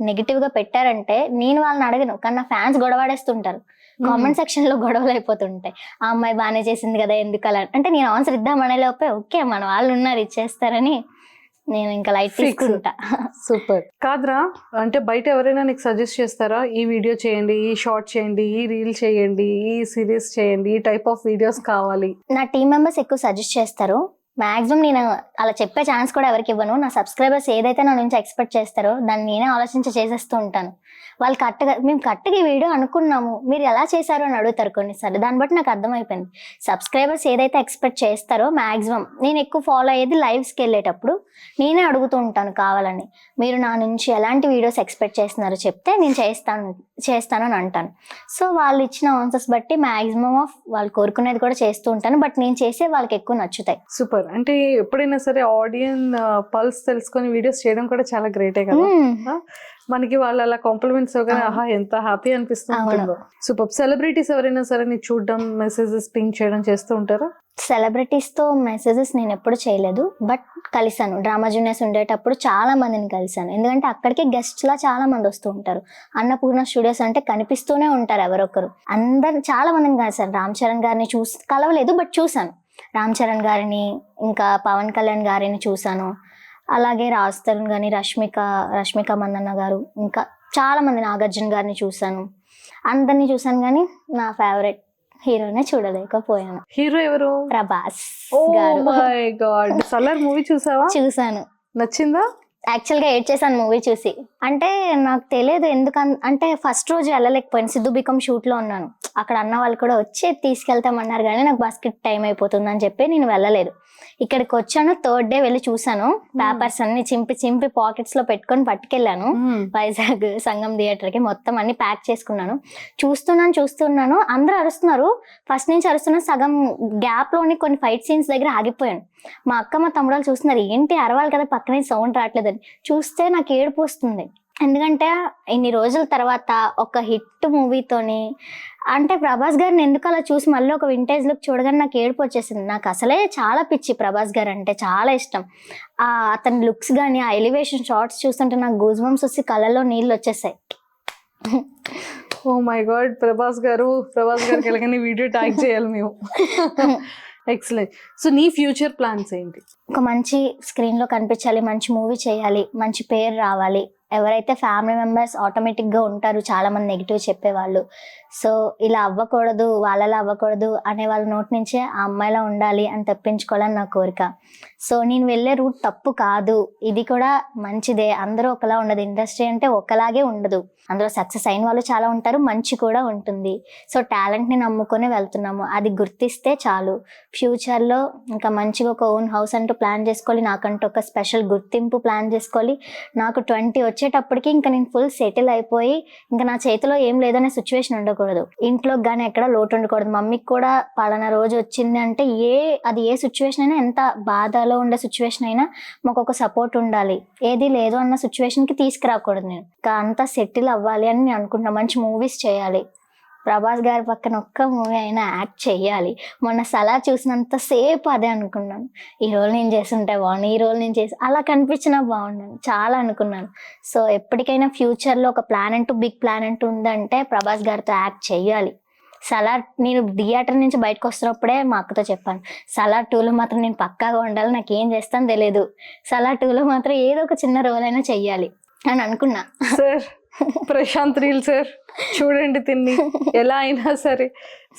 నెగిటివ్గా పెట్టారంటే నేను వాళ్ళని అడగను, కానీ నా ఫ్యాన్స్ గొడవాడేస్తుంటారు. కామెంట్ సెక్షన్ లో గొడవలు అయిపోతుంటాయి. ఆ అమ్మాయి బాగానే చేసింది కదా, ఎందుకు అలా అంటే నేను ఆన్సర్ ఇద్దామనే లోపే ఓకే మన వాళ్ళు ఉన్నారు ఇచ్చేస్తారని నేను ఇంకా లైట్ తీసుకుంటా. సూపర్. కాదురా, అంటే బయట ఎవరైనా నీకు సజెస్ట్ చేస్తారా, ఈ వీడియో చేయండి, ఈ షార్ట్ చేయండి, ఈ రీల్ చేయండి, ఈ సిరీస్ చేయండి, ఈ టైప్ ఆఫ్ వీడియోస్ కావాలి? నా టీం మెంబర్స్ ఎక్కువ సజెస్ట్ చేస్తారు. మాక్సిమం నేను అలా చెప్పే ఛాన్స్ కూడా ఎవరికి ఇవ్వను. నా సబ్స్క్రైబర్స్ ఏదైతే నా నుంచి ఎక్స్పెక్ట్ చేస్తారో దాన్ని నేనే ఆలోచించి చేసేస్తూ ఉంటాను. వాళ్ళు మేము కరెక్ట్గా ఈ వీడియో అనుకున్నాము, మీరు ఎలా చేశారు అని అడుగుతారు కొన్నిసార్లు. దాన్ని బట్టి నాకు అర్థమైపోయింది సబ్స్క్రైబర్స్ ఏదైతే ఎక్స్పెక్ట్ చేస్తారో మాక్సిమం నేను ఎక్కువ ఫాలో అయ్యేది లైవ్స్కి వెళ్ళేటప్పుడు నేనే అడుగుతూ ఉంటాను కావాలని, మీరు నా నుంచి ఎలాంటి వీడియోస్ ఎక్స్పెక్ట్ చేస్తున్నారో చెప్తే నేను చేస్తాను అని అంటాను. సో వాళ్ళు ఇచ్చిన ఆన్సర్స్ బట్టి మాక్సిమం ఆఫ్ వాళ్ళు కోరుకునేది కూడా చేస్తూ ఉంటాను. బట్ నేను చేసే వాళ్ళకి ఎక్కువ నచ్చుతాయి. సూపర్. అంటే ఎప్పుడైనా సరే ఆడియన్స్ పల్స్ తెలుసుకొని వీడియోస్ చేయడం కూడా చాలా గ్రేటే కదా. మనకి వాళ్ళు అలా కాంప్లిమెంట్స్ ఇవ్వగానే ఆహా ఎంత హ్యాపీ అనిపిస్తుందో. సూపర్. సెలబ్రిటీస్ ఎవరైనా సరే నీకు చూడడం, మెసేజెస్ పింక్ చేయడం చేస్తూ ఉంటారా? సెలబ్రిటీస్ తో మెసేజెస్ నేను ఎప్పుడు చేయలేదు, బట్ కలిసాను. డ్రామా జూనియర్స్ ఉండేటప్పుడు చాలా మందిని కలిసాను. ఎందుకంటే అక్కడికి గెస్ట్స్ లా చాలా మంది వస్తూ ఉంటారు. అన్నపూర్ణ స్టూడియోస్ అంటే కనిపిస్తూనే ఉంటారు ఎవరొకరు. చాలా మందిని కలిసాను. రామ్ చరణ్ గారిని కలవలేదు, బట్ చూసాను. రామ్ చరణ్ గారిని, ఇంకా పవన్ కళ్యాణ్ గారిని చూసాను. అలాగే రాజ్ తరుణ్ గారిని, రష్మిక మందన్న గారు, ఇంకా చాలా మంది, నాగార్జున గారిని చూసాను. అందరినీ చూసాను, కానీ నా ఫేవరెట్ హీరోనే చూడలేకపోయాను. హీరో ఎవరు? ప్రభాస్ గారు. My God. సలార్ మూవీ చూసావా? చూసాను. నచ్చిందా? యాక్చువల్గా ఏడ్ చేశాను మూవీ చూసి. అంటే నాకు తెలియదు అంటే ఫస్ట్ రోజు వెళ్ళలేకపోయాను, సిద్ధు బికమ్ షూట్లో ఉన్నాను. అక్కడ అన్న వాళ్ళు కూడా వచ్చి తీసుకెళ్తామన్నారు, కానీ నాకు బస్కి టైం అయిపోతుంది అని చెప్పి నేను వెళ్ళలేదు. ఇక్కడికి వచ్చాను, 3rd డే వెళ్ళి చూసాను. పేపర్స్ అన్ని చింపి పాకెట్స్ లో పెట్టుకొని పట్టుకెళ్ళాను వైజాగ్ సంగం థియేటర్ కి. మొత్తం అన్ని ప్యాక్ చేసుకున్నాను. చూస్తున్నాను, అందరూ అరుస్తున్నారు. ఫస్ట్ నుంచి అరుస్తున్నారు, సగం గ్యాప్ లోని కొన్ని ఫైట్ సీన్స్ దగ్గర ఆగిపోయాను. మా అక్క మా తమ్ముడు చూస్తున్నారు, ఏంటి అరవాలి కదా పక్కనే సౌండ్ రావట్లేదని. చూస్తే నాకు ఏడుపు వస్తుంది. ఎందుకంటే ఇన్ని రోజుల తర్వాత ఒక హిట్ మూవీతోని, అంటే ప్రభాస్ గారిని ఎందుకు అలా చూసి మళ్ళీ ఒక వింటేజ్ లుక్ చూడగానే నాకు ఏడుపు వచ్చేసింది. నాకు అసలే చాలా పిచ్చి ప్రభాస్ గారు అంటే, చాలా ఇష్టం. అతని లుక్స్ కానీ, ఆ ఎలివేషన్ షార్ట్స్ చూస్తుంటే నాకు గూజ్ బంప్స్ వచ్చి కళ్ళల్లో నీళ్ళు వచ్చేసాయి. Oh my God. ప్రభాస్ గారికి ఎలాగైనా వీడియో ట్యాగ్ చేయాలి మేము. ఎక్సలెంట్. సో నీ ఫ్యూచర్ ప్లాన్స్ ఏంటి? ఒక మంచి స్క్రీన్ లో కనిపించాలి, మంచి మూవీ చేయాలి, మంచి పేరు రావాలి. ఎవరైతే ఫ్యామిలీ మెంబర్స్ ఆటోమేటిక్గా ఉంటారు చాలా మంది నెగిటివ్ చెప్పేవాళ్ళు, సో ఇలా అవ్వకూడదు, వాళ్ళలా అవ్వకూడదు అనే వాళ్ళ నోటి నుంచే ఆ అమ్మాయిలా ఉండాలి అని తప్పించుకోవాలని నా కోరిక. సో నేను వెళ్ళే రూట్ తప్పు కాదు, ఇది కూడా మంచిదే. అందరూ ఒకలా ఉండదు, ఇండస్ట్రీ అంటే ఒకలాగే ఉండదు. అందులో సక్సెస్ అయిన వాళ్ళు చాలా ఉంటారు, మంచి కూడా ఉంటుంది. సో టాలెంట్ని నమ్ముకొని వెళ్తున్నాము, అది గుర్తిస్తే చాలు. ఫ్యూచర్లో ఇంకా మంచిగా ఒక ఓన్ హౌస్ అంటూ ప్లాన్ చేసుకోవాలి, నాకంటూ ఒక స్పెషల్ గుర్తింపు ప్లాన్ చేసుకోవాలి. నాకు 20 వచ్చేటప్పటికి ఇంకా నేను ఫుల్ సెటిల్ అయిపోయి, ఇంకా నా చేతిలో ఏం లేదనే సిచ్యువేషన్ ఉండకూడదు. ఇంట్లోకి కానీ ఎక్కడ లోటు ఉండకూడదు. మమ్మీకి కూడా పలానా రోజు వచ్చింది అంటే అది ఏ సిచ్యువేషన్ అయినా, ఎంత బాధలో ఉండే సిచ్యువేషన్ అయినా మాకు ఒక సపోర్ట్ ఉండాలి. ఏది లేదు అన్న సిచ్యువేషన్కి తీసుకురాకూడదు. నేను ఇంకా అంతా సెటిల్ అవ్వాలి అని నేను అనుకుంటున్నా. మంచి మూవీస్ చేయాలి, ప్రభాస్ గారి పక్కన ఒక్క మూవీ అయినా యాక్ట్ చెయ్యాలి. మొన్న సలార్ చూసినంత సేపు అదే అనుకున్నాను, ఈ రోల్ నేను చేస్తుంటే బాగుండు, ఈ రోల్ నేను చేసి అలా కనిపించినా బాగుండను చాలా అనుకున్నాను. సో ఎప్పటికైనా ఫ్యూచర్లో ఒక బిగ్ ప్లాన్ అంటూ ఉందంటే ప్రభాస్ గారితో యాక్ట్ చెయ్యాలి. సలార్ నేను థియేటర్ నుంచి బయటకు వస్తున్నప్పుడే మా అక్కతో చెప్పాను, సలార్ 2లో మాత్రం నేను పక్కాగా ఉండాలి, నాకు ఏం చేస్తాను తెలియదు, సలార్ 2లో మాత్రం ఏదో ఒక చిన్న రోల్ అయినా చెయ్యాలి అని అనుకున్నా. సార్ ప్రశాంత్ రీల్ సార్ చూడండి, తిన్ని ఎలా అయినా సరే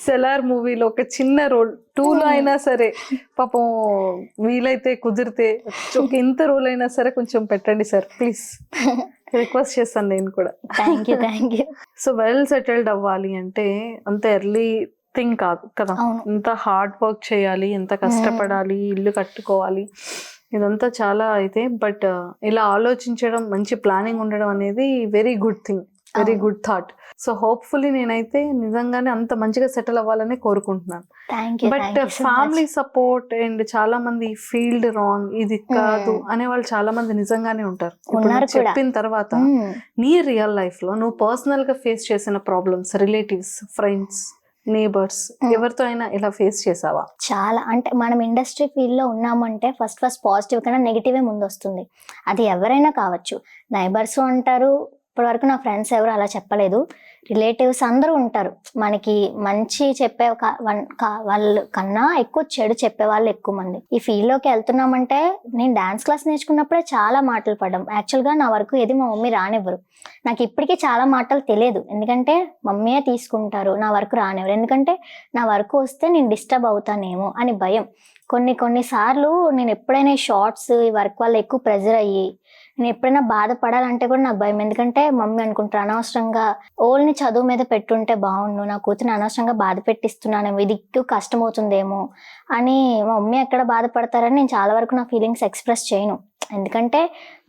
సెలార్ మూవీలో ఒక చిన్న రోల్, 2లో అయినా సరే పాపం వీలైతే కుదిరితే ఒక ఇంత రోల్ అయినా సరే కొంచెం పెట్టండి సార్ ప్లీజ్, రిక్వెస్ట్ చేస్తాను నేను కూడా. Thank you. So well settled అవ్వాలి అంటే అంత ఎర్లీ థింగ్ కాదు కదా, ఎంత హార్డ్ వర్క్ చేయాలి, ఎంత కష్టపడాలి, ఇల్లు కట్టుకోవాలి, ఇదంతా చాలా అయితే. బట్ ఇలా ఆలోచించడం, మంచి ప్లానింగ్ ఉండడం అనేది very good thing, very good thought. So hopefully నేనైతే నిజంగానే అంత మంచిగా సెటిల్ అవ్వాలని కోరుకుంటున్నాను. Thank you. But family support and చాలా మంది ఫీల్డ్ రాంగ్, ఇది కాదు అనే వాళ్ళు చాలా మంది నిజంగానే ఉంటారు. ఇప్పుడు ఉన్నారు నువ్వు చెప్పిన తర్వాత నీ రియల్ లైఫ్ లో నువ్వు పర్సనల్ గా ఫేస్ చేసిన ప్రాబ్లమ్స్, రిలేటివ్స్, ఫ్రెండ్స్, నేబర్స్ ఎవరితో అయినా ఇలా ఫేస్ చేసావా? చాలా, అంటే మనం ఇండస్ట్రీ ఫీల్డ్ లో ఉన్నామంటే ఫస్ట్ పాజిటివ్ కన్నా నెగిటివే ముందు వస్తుంది. అది ఎవరైనా కావచ్చు. నైబర్స్ అంటారు, ఇప్పటి వరకు నా ఫ్రెండ్స్ ఎవరు అలా చెప్పలేదు. రిలేటివ్స్ అందరూ ఉంటారు. మనకి మంచి చెప్పే వాళ్ళు కన్నా ఎక్కువ చెడు చెప్పే వాళ్ళు ఎక్కువ మంది. ఈ ఫీల్డ్ లోకి వెళ్తున్నామంటే నేను డాన్స్ క్లాస్ నేర్చుకున్నప్పుడే చాలా మాటలు పడ్డాం. యాక్చువల్గా నా వరకు ఏది మా మమ్మీ రానివ్వరు. నాకు ఇప్పటికీ చాలా మాటలు తెలియదు, ఎందుకంటే మమ్మీయే తీసుకుంటారు. నా వరకు రానివ్వరు, ఎందుకంటే నా వరకు వస్తే నేను డిస్టర్బ్ అవుతానేమో అని భయం. కొన్నిసార్లు నేను ఎప్పుడైనా షార్ట్స్ ఈ వర్క్ వల్ల ఎక్కువ ప్రెజర్ అయ్యి నేను ఎప్పుడైనా బాధపడాలంటే కూడా నాకు భయం. ఎందుకంటే మమ్మీ అనుకుంటారు అనవసరంగా ఓల్ని చదువు మీద పెట్టుంటే బాగుండు, నా కూతురు అనవసరంగా బాధ పెట్టిస్తున్నానేమో, ఇది ఎక్కువ కష్టం అవుతుందేమో అని మా మమ్మీ ఎక్కడ బాధపడతారని నేను చాలా వరకు నా ఫీలింగ్స్ ఎక్స్ప్రెస్ చేయను. ఎందుకంటే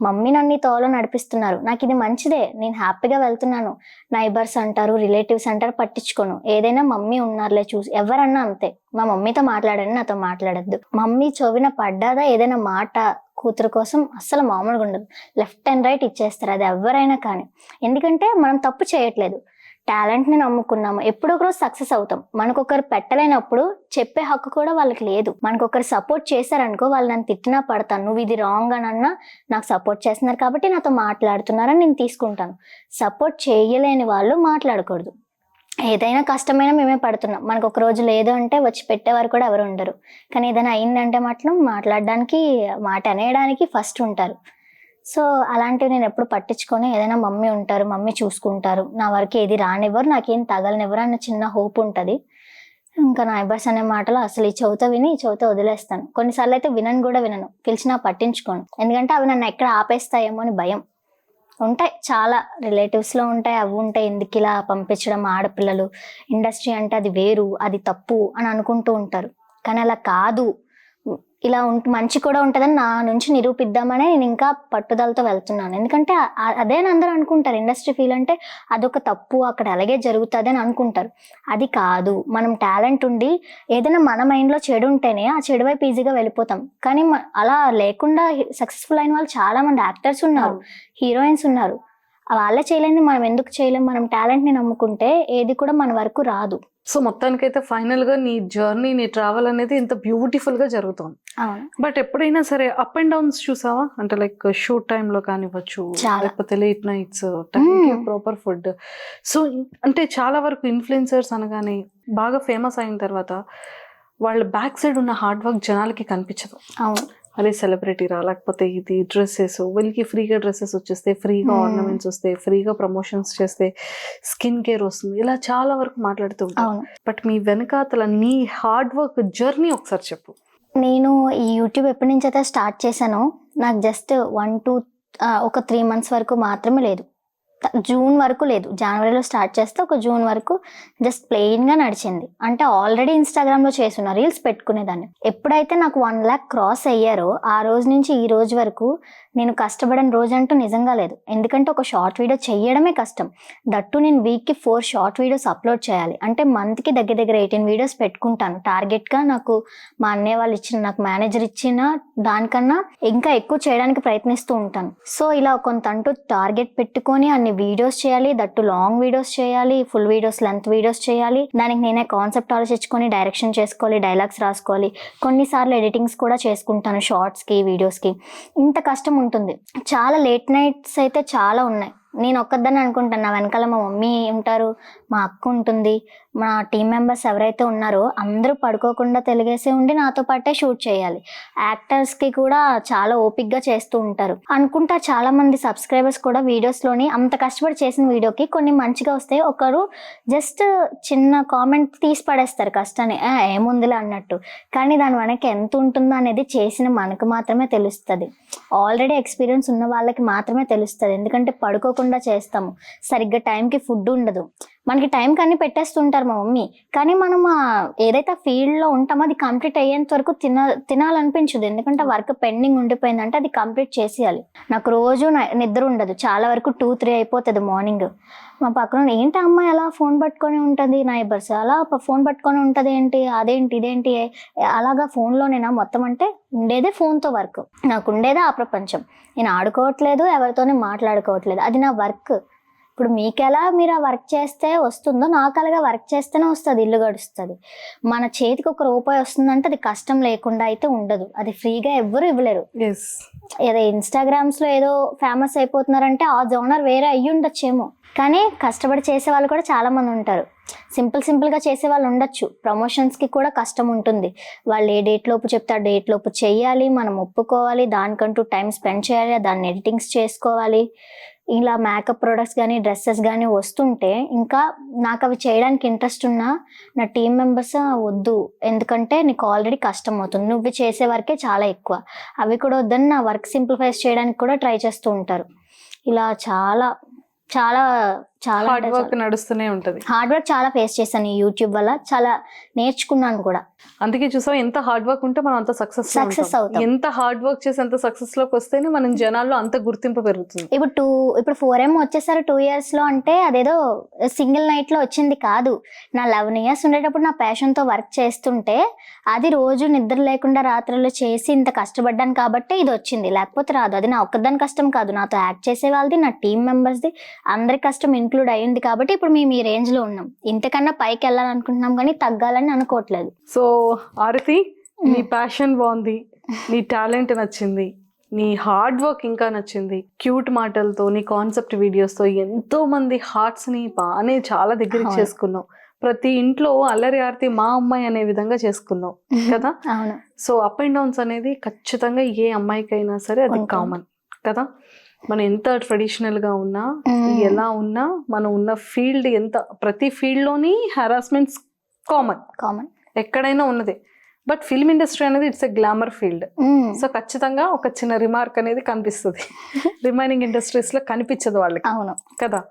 మమ్మీ నన్ను ఈ తోలో నడిపిస్తున్నారు, నాకు ఇది మంచిదే, నేను హ్యాపీగా వెళ్తున్నాను. నైబర్స్ అంటారు, రిలేటివ్స్ అంటారు, పట్టించుకోను. ఏదైనా మమ్మీ ఉన్నారులే చూసి, ఎవరన్నా అంతే. మా మమ్మీతో మాట్లాడండి, నాతో మాట్లాడద్దు. మమ్మీ చెవిన పడ్డాదా ఏదైనా మాట కూతురు కోసం అస్సలు మామూలుగా ఉండదు. లెఫ్ట్ అండ్ రైట్ ఇచ్చేస్తారు, అది ఎవరైనా కానీ. ఎందుకంటే మనం తప్పు చేయట్లేదు, టాలెంట్ని నమ్ముకున్నాము, ఎప్పుడో ఒక రోజు సక్సెస్ అవుతాం. మనకొకరు పెట్టలేనప్పుడు చెప్పే హక్కు కూడా వాళ్ళకి లేదు. మనకొకరు సపోర్ట్ చేశారనుకో, వాళ్ళు నన్ను తిట్టినా పడతాను, నువ్వు ఇది రాంగ్ అని అన్నా నాకు సపోర్ట్ చేస్తున్నారు కాబట్టి నాతో మాట్లాడుతున్నారని నేను తీసుకుంటాను. సపోర్ట్ చేయలేని వాళ్ళు మాట్లాడకూడదు. ఏదైనా కష్టమైనా మేమే పడుతున్నాం. మనకు ఒక రోజు లేదు అంటే వచ్చి పెట్టేవారు కూడా ఎవరు ఉండరు. కానీ ఏదైనా అయిందంటే మాత్రం మాట్లాడడానికి, మాట అనేయడానికి ఫస్ట్ ఉంటారు. సో అలాంటివి నేను ఎప్పుడు పట్టించుకొని, ఏదైనా మమ్మీ ఉంటారు, మమ్మీ చూసుకుంటారు, నా వరకు ఏది రానివ్వరు, నాకేం తగలనివ్వరు అన్న చిన్న హోప్ ఉంటుంది. ఇంకా నైబర్స్ అనే మాటలు అసలు ఈ చెవితో విని ఈ చెవితో వదిలేస్తాను. కొన్నిసార్లు అయితే వినను, పిలిచినా పట్టించుకోను. ఎందుకంటే అవి నన్ను ఎక్కడ ఆపేస్తాయేమో అని భయం. ఉంటాయి చాలా, రిలేటివ్స్లో ఉంటాయి, అవి ఉంటాయి. ఎందుకు ఇలా పంపించడం, ఆడపిల్లలు ఇండస్ట్రీ అంటే అది వేరు, అది తప్పు అని అనుకుంటూ ఉంటారు. కానీ అలా కాదు, ఇలా మంచి కూడా ఉంటుందని నా నుంచి నిరూపిద్దామనే నేను ఇంకా పట్టుదలతో వెళ్తున్నాను. ఎందుకంటే అదే అందరూ అనుకుంటారు, ఇండస్ట్రీ ఫీల్ అంటే అదొక తప్పు, అక్కడ అలాగే జరుగుతుంది అని అనుకుంటారు. అది కాదు. మనం టాలెంట్ ఉండి ఏదైనా మన మైండ్లో చెడు ఉంటేనే ఆ చెడు వైపు ఈజీగా వెళ్ళిపోతాం. కానీ అలా లేకుండా సక్సెస్ఫుల్ అయిన వాళ్ళు చాలా మంది యాక్టర్స్ ఉన్నారు, హీరోయిన్స్ ఉన్నారు. వాళ్ళే చేయలేని మనం ఎందుకు చేయలేం? మనం టాలెంట్ని నమ్ముకుంటే ఏది కూడా మన వరకు రాదు. సో మొత్తానికైతే ఫైనల్ గా నీ జర్నీ, నీ ట్రావెల్ అనేది ఇంత బ్యూటిఫుల్ గా జరుగుతుంది. బట్ ఎప్పుడైనా సరే అప్ అండ్ డౌన్స్ చూసావా? అంటే లైక్ షూట్ టైంలో కానివ్వచ్చు, లేకపోతే లేట్ నైట్స్, టైంకి ప్రాపర్ ఫుడ్. సో అంటే చాలా వరకు ఇన్ఫ్లుయెన్సర్స్ అనగానే బాగా ఫేమస్ అయిన తర్వాత వాళ్ళ బ్యాక్ సైడ్ ఉన్న హార్డ్ వర్క్ జనాలకి కనిపించదు. అదే సెలబ్రిటీ రా, లేకపోతే ఇది డ్రెస్సెస్, వీళ్ళకి ఫ్రీగా డ్రెస్సెస్ వచ్చేస్తే, ఫ్రీగా ఆర్నమెంట్స్ వస్తాయి, ఫ్రీగా ప్రమోషన్స్ చేస్తే స్కిన్ కేర్ వస్తుంది, ఇలా చాలా వరకు మాట్లాడుతూ ఉంటాను. బట్ మీ వెనకాతల నీ హార్డ్ వర్క్ జర్నీ ఒకసారి చెప్పు. నేను ఈ యూట్యూబ్ ఎప్పటి నుంచి అయితే స్టార్ట్ చేశానో, నాకు జస్ట్ 3 months వరకు మాత్రమే లేదు, జూన్ వరకు లేదు. జనవరిలో స్టార్ట్ చేస్తే ఒక జూన్ వరకు జస్ట్ ప్లెయిన్గా నడిచింది. అంటే ఆల్రెడీ ఇన్స్టాగ్రామ్లో చేస్తున్నా, రీల్స్ పెట్టుకునేదాన్ని. ఎప్పుడైతే నాకు 1 lakh క్రాస్ అయ్యారో ఆ రోజు నుంచి ఈ రోజు వరకు నేను కష్టపడిన రోజు అంటూ నిజంగా లేదు. ఎందుకంటే ఒక షార్ట్ వీడియో చేయడమే కష్టం. దట్టు నేను వీక్కి 4 షార్ట్ వీడియోస్ అప్లోడ్ చేయాలి. అంటే మంత్కి దగ్గర 18 వీడియోస్ పెట్టుకుంటాను టార్గెట్గా. నాకు మా అన్నయ్య వాళ్ళు ఇచ్చిన, నాకు మేనేజర్ ఇచ్చిన దానికన్నా ఇంకా ఎక్కువ చేయడానికి ప్రయత్నిస్తూ ఉంటాను. సో ఇలా కొంతంటూ టార్గెట్ పెట్టుకొని అన్ని వీడియోస్ చేయాలి, దట్టు లాంగ్ వీడియోస్ చేయాలి, ఫుల్ వీడియోస్, లెంత్ వీడియోస్ చేయాలి. దానికి నేనే కాన్సెప్ట్ ఆలోచించుకొని డైరెక్షన్ చేసుకోవాలి, డైలాగ్స్ రాసుకోవాలి. కొన్నిసార్లు ఎడిటింగ్స్ కూడా చేసుకుంటాను షార్ట్స్కి, వీడియోస్కి. ఇంత కష్టం ఉంటుంది. చాలా లేట్ నైట్స్ అయితే చాలా ఉన్నాయి. నేను ఒక్కదాన్ని అనుకుంటాను, నా వెనకాల మా మమ్మీ ఉంటారు, మా అక్క ఉంటుంది, మా టీం మెంబర్స్ ఎవరైతే ఉన్నారో అందరూ పడుకోకుండా తెలుగేసే ఉండి నాతో పాటే షూట్ చేయాలి. యాక్టర్స్కి కూడా చాలా ఓపిక్గా చేస్తూ ఉంటారు అనుకుంటా. చాలా మంది సబ్స్క్రైబర్స్ కూడా వీడియోస్లోని అంత కష్టపడి చేసిన వీడియోకి కొన్ని మంచిగా వస్తాయి, ఒకరు జస్ట్ చిన్న కామెంట్ తీసి పడేస్తారు కష్టాన్ని, ఏముందిలే అన్నట్టు. కానీ దాని వెనక ఎంత ఉంటుందో అనేది చేసిన మనకు మాత్రమే తెలుస్తుంది. ఆల్రెడీ ఎక్స్పీరియన్స్ ఉన్న వాళ్ళకి మాత్రమే తెలుస్తుంది. ఎందుకంటే పడుకోకుండా చేస్తాము, సరిగ్గా టైంకి ఫుడ్ ఉండదు, మనకి టైంకి అన్ని పెట్టేస్తుంటారు మా మమ్మీ, కానీ మనం ఏదైతే ఫీల్డ్లో ఉంటామో అది కంప్లీట్ అయ్యేంత వరకు తినాలనిపించదు. ఎందుకంటే వర్క్ పెండింగ్ ఉండిపోయిందంటే అది కంప్లీట్ చేసేయాలి. నాకు రోజు నిద్ర ఉండదు, చాలా వరకు 2-3 అయిపోతుంది మార్నింగ్. మా పక్కన ఏంటి అమ్మాయి అలా ఫోన్ పట్టుకొని ఉంటుంది, నైబర్స్ అలా ఫోన్ పట్టుకొని ఉంటుంది ఏంటి, అదేంటి ఇదేంటి, అలాగా ఫోన్లోనేనా మొత్తం అంటే ఉండేదే ఫోన్తో వర్క్. నాకు ఉండేదే ఆ ప్రపంచం. నేను ఆడుకోవట్లేదు, ఎవరితోనే మాట్లాడుకోవట్లేదు, అది నా వర్క్. ఇప్పుడు మీకెలా మీరు ఆ వర్క్ చేస్తే వస్తుందో నాకు అలాగా వర్క్ చేస్తేనే వస్తుంది, ఇల్లు గడుస్తుంది. మన చేతికి ₹1 వస్తుందంటే అది కష్టం లేకుండా అయితే ఉండదు, అది ఫ్రీగా ఎవ్వరు ఇవ్వలేరు. ఏదో ఇన్స్టాగ్రామ్స్లో ఏదో ఫేమస్ అయిపోతున్నారంటే ఆ జోనర్ వేరే అయ్యి ఉండొచ్చేమో, కానీ కష్టపడి చేసే వాళ్ళు కూడా చాలా మంది ఉంటారు. సింపుల్గా చేసే వాళ్ళు ఉండొచ్చు, ప్రమోషన్స్కి కూడా కష్టం ఉంటుంది. వాళ్ళు ఏ డేట్ లోపు చెప్తే ఆ డేట్ లోపు చెయ్యాలి, మనం ఒప్పుకోవాలి, దానికంటూ టైం స్పెండ్ చేయాలి, దాన్ని ఎడిటింగ్స్ చేసుకోవాలి. ఇలా మేకప్ ప్రొడక్ట్స్ కానీ డ్రెస్సెస్ కానీ వస్తుంటే ఇంకా నాకు అవి చేయడానికి ఇంట్రెస్ట్ ఉన్నా నా టీం మెంబర్స్ వద్దు, ఎందుకంటే నీకు ఆల్రెడీ కష్టం అవుతుంది, నువ్వు చేసే వర్కే చాలా ఎక్కువ, అవి కూడా వద్దని నా వర్క్ సింప్లిఫైస్ చేయడానికి కూడా ట్రై చేస్తూ ఉంటారు. ఇలా చాలా చాలా చాలా హార్డ్ వర్క్ నడుస్తూనే ఉంటుంది. హార్డ్ వర్క్ చాలా ఫేస్ చేశాను ఈ యూట్యూబ్ వల్ల, చాలా నేర్చుకున్నాను కూడా. అందుకే చూసాం, ఎంత హార్డ్ వర్క్ ఉంటే మనం అంత సక్సెస్ అవుతాం. ఎంత హార్డ్ వర్క్ చేసి అంత సక్సెస్ లోకి వస్తేనే మనం జనాల్లో అంత గుర్తింపు పెరుగుతుంది. ఇప్పుడు 4M వచ్చేసారు 2 years లో, అంటే అదేదో సింగిల్ నైట్ లో వచ్చింది కాదు. నా 11 years ఉండేటప్పుడు నా ప్యాషన్ తో వర్క్ చేస్తుంటే అది రోజు నిద్ర లేకుండా రాత్రులు చేసి ఇంత కష్టపడ్డాను కాబట్టి ఇది వచ్చింది, లేకపోతే రాదు. అది నా ఒక్కదాని కష్టం కాదు, నాతో యాక్ట్ చేసే వాళ్ళది, నా టీం మెంబర్స్ది, అందరి కష్టం ఇంక్లూడ్ అయ్యింది కాబట్టి ఇప్పుడు మేము ఈ రేంజ్ లో ఉన్నాం. ఇంతకన్నా పైకి వెళ్ళాలనుకుంటున్నాం కానీ తగ్గాలని అనుకోవట్లేదు. సో ఆరతి, నీ ప్యాషన్ బాగుంది, నీ టాలెంట్ నచ్చింది, నీ హార్డ్ వర్క్ ఇంకా నచ్చింది. క్యూట్ మాటలతో నీ కాన్సెప్ట్ వీడియోస్తో ఎంతో మంది హార్ట్స్ ని బాగానే చాలా దగ్గరికి చేసుకున్నావు. ప్రతి ఇంట్లో అల్లరి ఆర్తి మా అమ్మాయి అనే విధంగా చేసుకున్నావు కదా. సో అప్ అండ్ డౌన్స్ అనేది ఖచ్చితంగా ఏ అమ్మాయికైనా సరే అది కామన్ కదా. మనం ఎంత ట్రెడిషనల్ గా ఉన్నా, ఎలా ఉన్నా, మనం ఉన్న ఫీల్డ్ ఎంత, ప్రతి ఫీల్డ్ లోని హెరాస్మెంట్స్ కామన్ ఎక్కడైనా ఉన్నది. బట్ ఫిల్మ్ ఇండస్ట్రీ అనేది it's a glamour field. So ఖచ్చితంగా ఒక చిన్న రిమార్క్ అనేది కనిపిస్తుంది, రిమైనింగ్ ఇండస్ట్రీస్ లో కనిపించదు వాళ్ళకి కదా.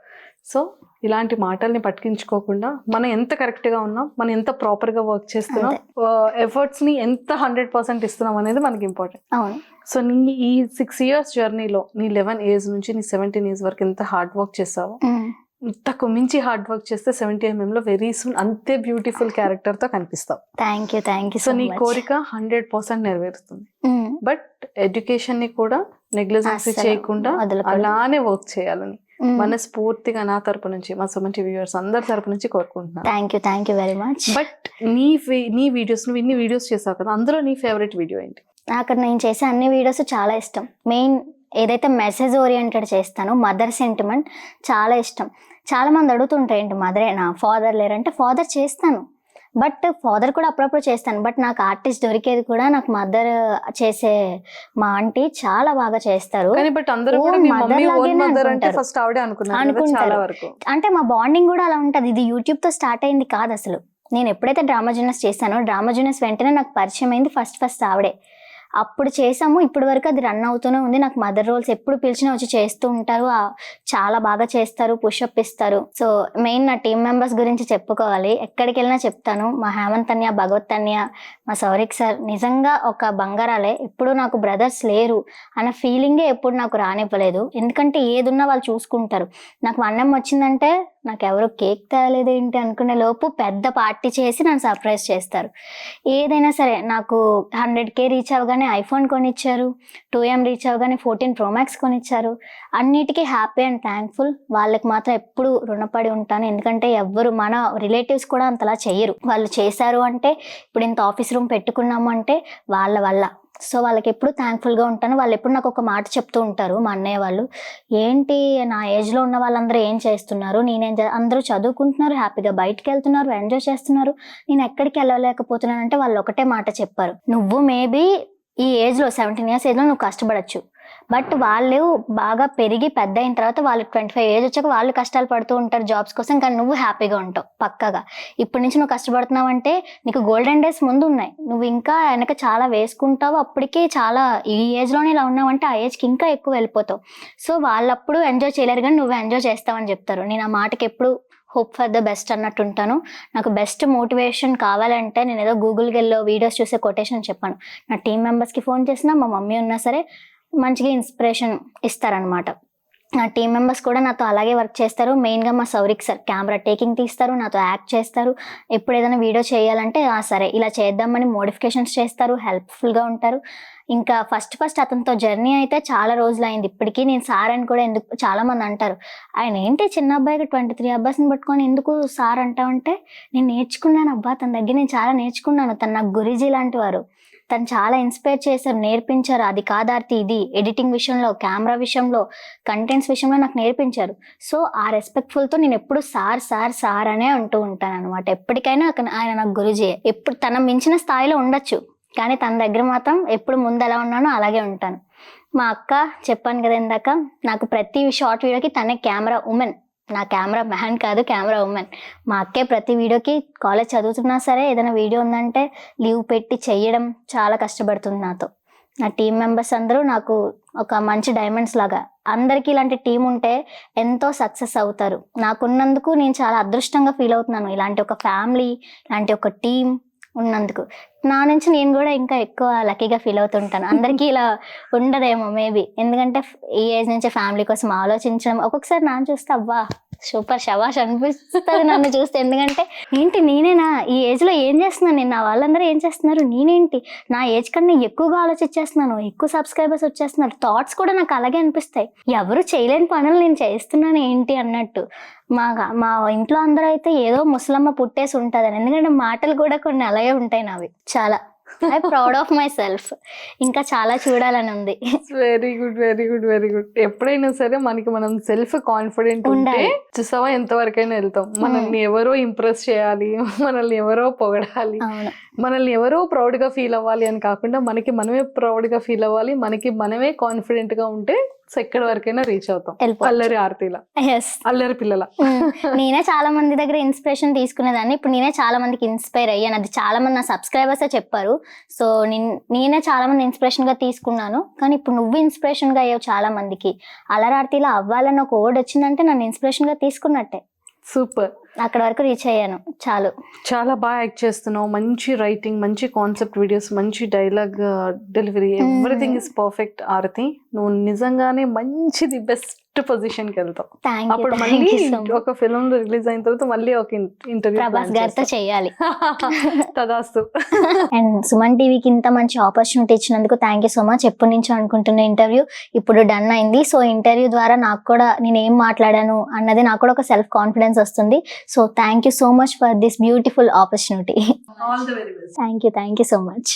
సో ఇలాంటి మాటల్ని పట్టించుకోకుండా మనం ఎంత కరెక్ట్ గా ఉన్నాం, మనం ఎంత ప్రాపర్ గా వర్క్ చేస్తున్నాం, ఎఫర్ట్స్ ని ఎంత 100% ఇస్తున్నాం అనేది మనకి ఇంపార్టెంట్. సో నీ ఈ 6 years జర్నీలో నీ 11 years నుంచి నీ 17 years వరకు ఎంత హార్డ్ వర్క్ చేసావో, ఇంతకు మించి హార్డ్ వర్క్ చేస్తే 70mm లో వెరీ సూన్ అంతే బ్యూటిఫుల్ క్యారెక్టర్ తో కనిపిస్తావు. Thank you. సో నీ కోరిక 100% నెరవేరుతుంది. బట్ ఎడ్యుకేషన్ ని కూడా నెగ్లిజెన్సీ చేయకుండా అలానే వర్క్ చేయాలని మనస్ఫూర్తిగా నా తరపు నుంచి, మా సుమన్ టీవీ వ్యూవర్స్ అందరి తరపు నుంచి కోరుకుంటున్నాను. Thank you very much. But నీ వీడియోస్, నువ్వు ఇన్ని వీడియోస్ చేసావు కదా, అందులో నీ ఫేవరెట్ వీడియో ఏంటి? నాకు నేను చేసే అన్ని వీడియోస్ చాలా ఇష్టం. మెయిన్ ఏదైతే మెసేజ్ ఓరియంటెడ్ చేస్తానో, మదర్ సెంటిమెంట్ చాలా ఇష్టం. చాలా మంది అడుగుతుంటారు ఏంటి మదరేనా, ఫాదర్ లేరంటే ఫాదర్ చేస్తాను, బట్ ఫాదర్ కూడా అప్పుడప్పుడు చేస్తాను. బట్ నాకు ఆర్టిస్ట్ దొరికేది కూడా నాకు మదర్ చేసే, మా ఆంటీ చాలా బాగా చేస్తారు. అంటే మా బాండింగ్ కూడా అలా ఉంటది. ఇది యూట్యూబ్ తో స్టార్ట్ అయింది కాదు అసలు. నేను ఎప్పుడైతే డ్రామా జూనియర్స్ చేశానో, డ్రామా జూనియర్స్ వెంటనే నాకు పరిచయం అయింది ఫస్ట్ ఆవిడే. అప్పుడు చేసాము, ఇప్పటి వరకు అది రన్ అవుతూనే ఉంది. నాకు మదర్ రోల్స్ ఎప్పుడు పిలిచినా వచ్చి చేస్తూ ఉంటారు, చాలా బాగా చేస్తారు, పుషప్ ఇస్తారు. సో మెయిన్ నా టీం మెంబర్స్ గురించి చెప్పుకోవాలి, ఎక్కడికి వెళ్ళినా చెప్తాను. మా హేమంత్ అన్య, భగవత్ అన్య, మా సౌరిక్ సార్ నిజంగా ఒక బంగారాలే. ఎప్పుడు నాకు బ్రదర్స్ లేరు అన్న ఫీలింగే ఎప్పుడు నాకు రానివ్వలేదు. ఎందుకంటే ఏదున్నా వాళ్ళు చూసుకుంటారు. నాకు 1M వచ్చిందంటే నాకు ఎవరు కేక్ తేలేదు ఏంటి అనుకునే లోపు పెద్ద పార్టీ చేసి నన్ను సర్ప్రైజ్ చేస్తారు. ఏదైనా సరే నాకు 100K రీచ్ అవగానే ఐఫోన్ కొనిచ్చారు, 2M రీచ్ అవగానే 14 Pro Max కొనిచ్చారు. అన్నిటికీ హ్యాపీ అండ్ థ్యాంక్ఫుల్. వాళ్ళకి మాత్రం ఎప్పుడు రుణపడి ఉంటాను. ఎందుకంటే ఎవ్వరు, మన రిలేటివ్స్ కూడా అంతలా చెయ్యరు. వాళ్ళు చేశారు అంటే, ఇప్పుడు ఇంత ఆఫీస్ రూమ్ పెట్టుకున్నాము అంటే వాళ్ళ వల్ల. సో వాళ్ళకి ఎప్పుడు థ్యాంక్ఫుల్గా ఉంటాను. వాళ్ళు ఎప్పుడు నాకు ఒక మాట చెప్తూ ఉంటారు, మా అన్నయ్య వాళ్ళు, ఏంటి నా ఏజ్లో ఉన్న వాళ్ళందరూ ఏం చేస్తున్నారు, అందరూ చదువుకుంటున్నారు, హ్యాపీగా బయటకు వెళ్తున్నారు, ఎంజాయ్ చేస్తున్నారు, నేను ఎక్కడికి వెళ్ళలేకపోతున్నాను అంటే వాళ్ళు ఒకటే మాట చెప్పారు, నువ్వు మేబీ ఈ ఏజ్లో 17 years ఏజ్లో నువ్వు కష్టపడచ్చు, బట్ వాళ్ళు బాగా పెరిగి పెద్ద అయిన తర్వాత వాళ్ళకి 25 years వచ్చాక వాళ్ళు కష్టాలు పడుతూ ఉంటారు జాబ్స్ కోసం, కానీ నువ్వు హ్యాపీగా ఉంటావు పక్కగా. ఇప్పటి నుంచి నువ్వు కష్టపడుతున్నావు అంటే నీకు గోల్డెన్ డేస్ ముందు ఉన్నాయి, నువ్వు ఇంకా వెనక చాలా వేసుకుంటావు. అప్పటికి చాలా ఈ ఏజ్లోనే ఇలా ఉన్నావు అంటే ఆ ఏజ్కి ఇంకా ఎక్కువ వెళ్ళిపోతావు. సో వాళ్ళప్పుడు ఎంజాయ్ చేయలేరు కానీ నువ్వు ఎంజాయ్ చేస్తావని చెప్తారు. నేను ఆ మాటకి ఎప్పుడు హోప్ ఫర్ ద బెస్ట్ అన్నట్టు ఉంటాను. నాకు బెస్ట్ మోటివేషన్ కావాలంటే నేను ఏదో గూగుల్కి వెళ్ళి వీడియోస్ చూసే కొటేషన్ చెప్పాను. నా టీం మెంబర్స్కి ఫోన్ చేసినా, మా మమ్మీ ఉన్నా సరే మంచిగా ఇన్స్పిరేషన్ ఇస్తారనమాట. నా టీం మెంబర్స్ కూడా నాతో అలాగే వర్క్ చేస్తారు. మెయిన్గా మా సౌరిక్ సార్ కెమెరా టేకింగ్ తీస్తారు, నాతో యాక్ట్ చేస్తారు. ఎప్పుడు ఏదైనా వీడియో చేయాలంటే సరే ఇలా చేద్దామని మోడిఫికేషన్స్ చేస్తారు, హెల్ప్ఫుల్గా ఉంటారు. ఇంకా ఫస్ట్ అతనితో జర్నీ అయితే చాలా రోజులు అయింది. ఇప్పటికీ నేను సార్ అని కూడా ఎందుకు చాలామంది అంటారు, ఆయన ఏంటి చిన్న అబ్బాయికి 23 అబ్బాయిని పట్టుకొని ఎందుకు సార్ అంటావంటే, నేను నేర్చుకున్నాను అబ్బా తన దగ్గర, నేను చాలా నేర్చుకున్నాను. తను నాకు గురూజీ లాంటి వారు. తను చాలా ఇన్స్పైర్ చేశారు, నేర్పించారు. అది కాదార్తి ఇది ఎడిటింగ్ విషయంలో, కెమెరా విషయంలో, కంటెంట్స్ విషయంలో నాకు నేర్పించారు. సో ఆ రెస్పెక్ట్ఫుల్తో నేను ఎప్పుడు సార్ అనే అంటూ ఉంటాను అనమాట. ఎప్పటికైనా ఆయన నాకు గురూజీ. ఎప్పుడు తన మించిన స్థాయిలో ఉండొచ్చు, కానీ తన దగ్గర మాత్రం ఎప్పుడు ముందు ఎలా ఉన్నానో అలాగే ఉంటాను. మా అక్క చెప్పాను కదా ఇందాక, నాకు ప్రతి షార్ట్ వీడియోకి తనే కెమెరా ఉమెన్. నా కెమెరా మ్యాన్ కాదు, కెమెరా ఉమెన్. మా అక్కే ప్రతి వీడియోకి, కాలేజ్ చదువుతున్నా సరే ఏదైనా వీడియో ఉందంటే లీవ్ పెట్టి చెయ్యడం చాలా కష్టపడుతుంది నాతో. నా టీం మెంబర్స్ అందరూ నాకు ఒక మంచి డైమండ్స్ లాగా. అందరికీ ఇలాంటి టీం ఉంటే ఎంతో సక్సెస్ అవుతారు. నాకున్నందుకు నేను చాలా అదృష్టంగా ఫీల్ అవుతున్నాను. ఇలాంటి ఒక ఫ్యామిలీ, ఇలాంటి ఒక టీం ఉన్నందుకు నా నుంచి నేను కూడా ఇంకా ఎక్కువ లక్కీగా ఫీల్ అవుతుంటాను. అందరికీ ఇలా ఉండదేమో మేబీ, ఎందుకంటే ఈ ఏజ్ నుంచి ఫ్యామిలీ కోసం ఆలోచించడం. ఒక్కొక్కసారి నాన్న చూస్తే అబ్బా సూపర్ శబాష్ అనిపిస్తుంది నన్ను చూస్తే. ఎందుకంటే ఏంటి నేనేనా ఈ ఏజ్లో ఏం చేస్తున్నాను, నేను నా వాళ్ళందరూ ఏం చేస్తున్నారు, నేనేంటి నా ఏజ్ కన్నా ఎక్కువగా ఆలోచించేస్తున్నాను, ఎక్కువ సబ్స్క్రైబర్స్ వచ్చేస్తున్నారు. థాట్స్ కూడా నాకు అలాగే అనిపిస్తాయి. ఎవరు చేయలేని పనులు నేను చేస్తున్నాను ఏంటి అన్నట్టు. మా ఇంట్లో అందరూ అయితే ఏదో ముసలమ్మ పుట్టేసి ఉంటుందని, ఎందుకంటే మాటలు కూడా కొన్ని అలాగే ఉంటాయి నావి. చాలా I proud of my self. ఇంకా చాలా చూడాలని ఉంది. Very good, very good, very good. ఎప్పుడైనా సరే మనకి మనం సెల్ఫ్ కాన్ఫిడెంట్ ఉంటే చూసావా ఎంతవరకైనా వెళ్తాం. మనల్ని ఎవరో ఇంప్రెస్ చేయాలి, మనల్ని ఎవరో పొగడాలి, మనల్ని ఎవరో ప్రౌడ్ గా ఫీల్ అవ్వాలి అని కాకుండా మనకి మనమే ప్రౌడ్ గా ఫీల్ అవ్వాలి. మనకి మనమే కాన్ఫిడెంట్ గా ఉంటే ఎక్కడి వరకైనా రీచ్ అవుతాం. అల్లరి ఆర్తిలా, అల్లరి పిల్లల. నేనే చాలా మంది దగ్గర ఇన్స్పిరేషన్ తీసుకునేదాన్ని. ఇప్పుడు నేనే చాలా మందికి ఇన్స్పైర్ అయ్యాను. అది చాలా మంది నా సబ్స్క్రైబర్స్ చెప్పారు. సో నేనే చాలా మంది ఇన్స్పిరేషన్ గా తీసుకున్నాను. కానీ ఇప్పుడు నువ్వు ఇన్స్పిరేషన్ గా అయ్యావు చాలా మందికి. అల్లరి ఆర్తిలా అవ్వాలని ఒక వర్డ్ వచ్చిందంటే నన్ను ఇన్స్పిరేషన్ గా తీసుకున్నట్టే. సూపర్. అక్కడ వరకు రీచ్ అయ్యాను. చాలా బాగా యాక్ట్ చేస్తున్నావు. మంచి రైటింగ్, మంచి కాన్సెప్ట్ వీడియోస్, మంచి dialogue delivery, everything is perfect Aarathi. నువ్వు నిజంగానే మంచిది బెస్ట్ పొజిషన్కి వెళ్తావు. అప్పుడు మళ్ళీ ఒక ఫిల్మ్ రిలీజ్ అయిన తర్వాత మళ్ళీ ఒక ఇంటర్వ్యూ ప్రభాస్ గారితో చేయాలి. తదాస్తు. అండ్ సుమన్ టీవీకి ఇంత మంచి ఆపర్చునిటీ ఇచ్చినందుకు థ్యాంక్ యూ సో మచ్. ఎప్పటి నుంచో అనుకుంటున్న ఇంటర్వ్యూ ఇప్పుడు డన్ అయింది. సో ఇంటర్వ్యూ ద్వారా నాకు కూడా నేను ఏం మాట్లాడాను అన్నది నాకు కూడా ఒక సెల్ఫ్ కాన్ఫిడెన్స్ వస్తుంది. So thank you so much for this beautiful opportunity. All the very best. Thank you so much.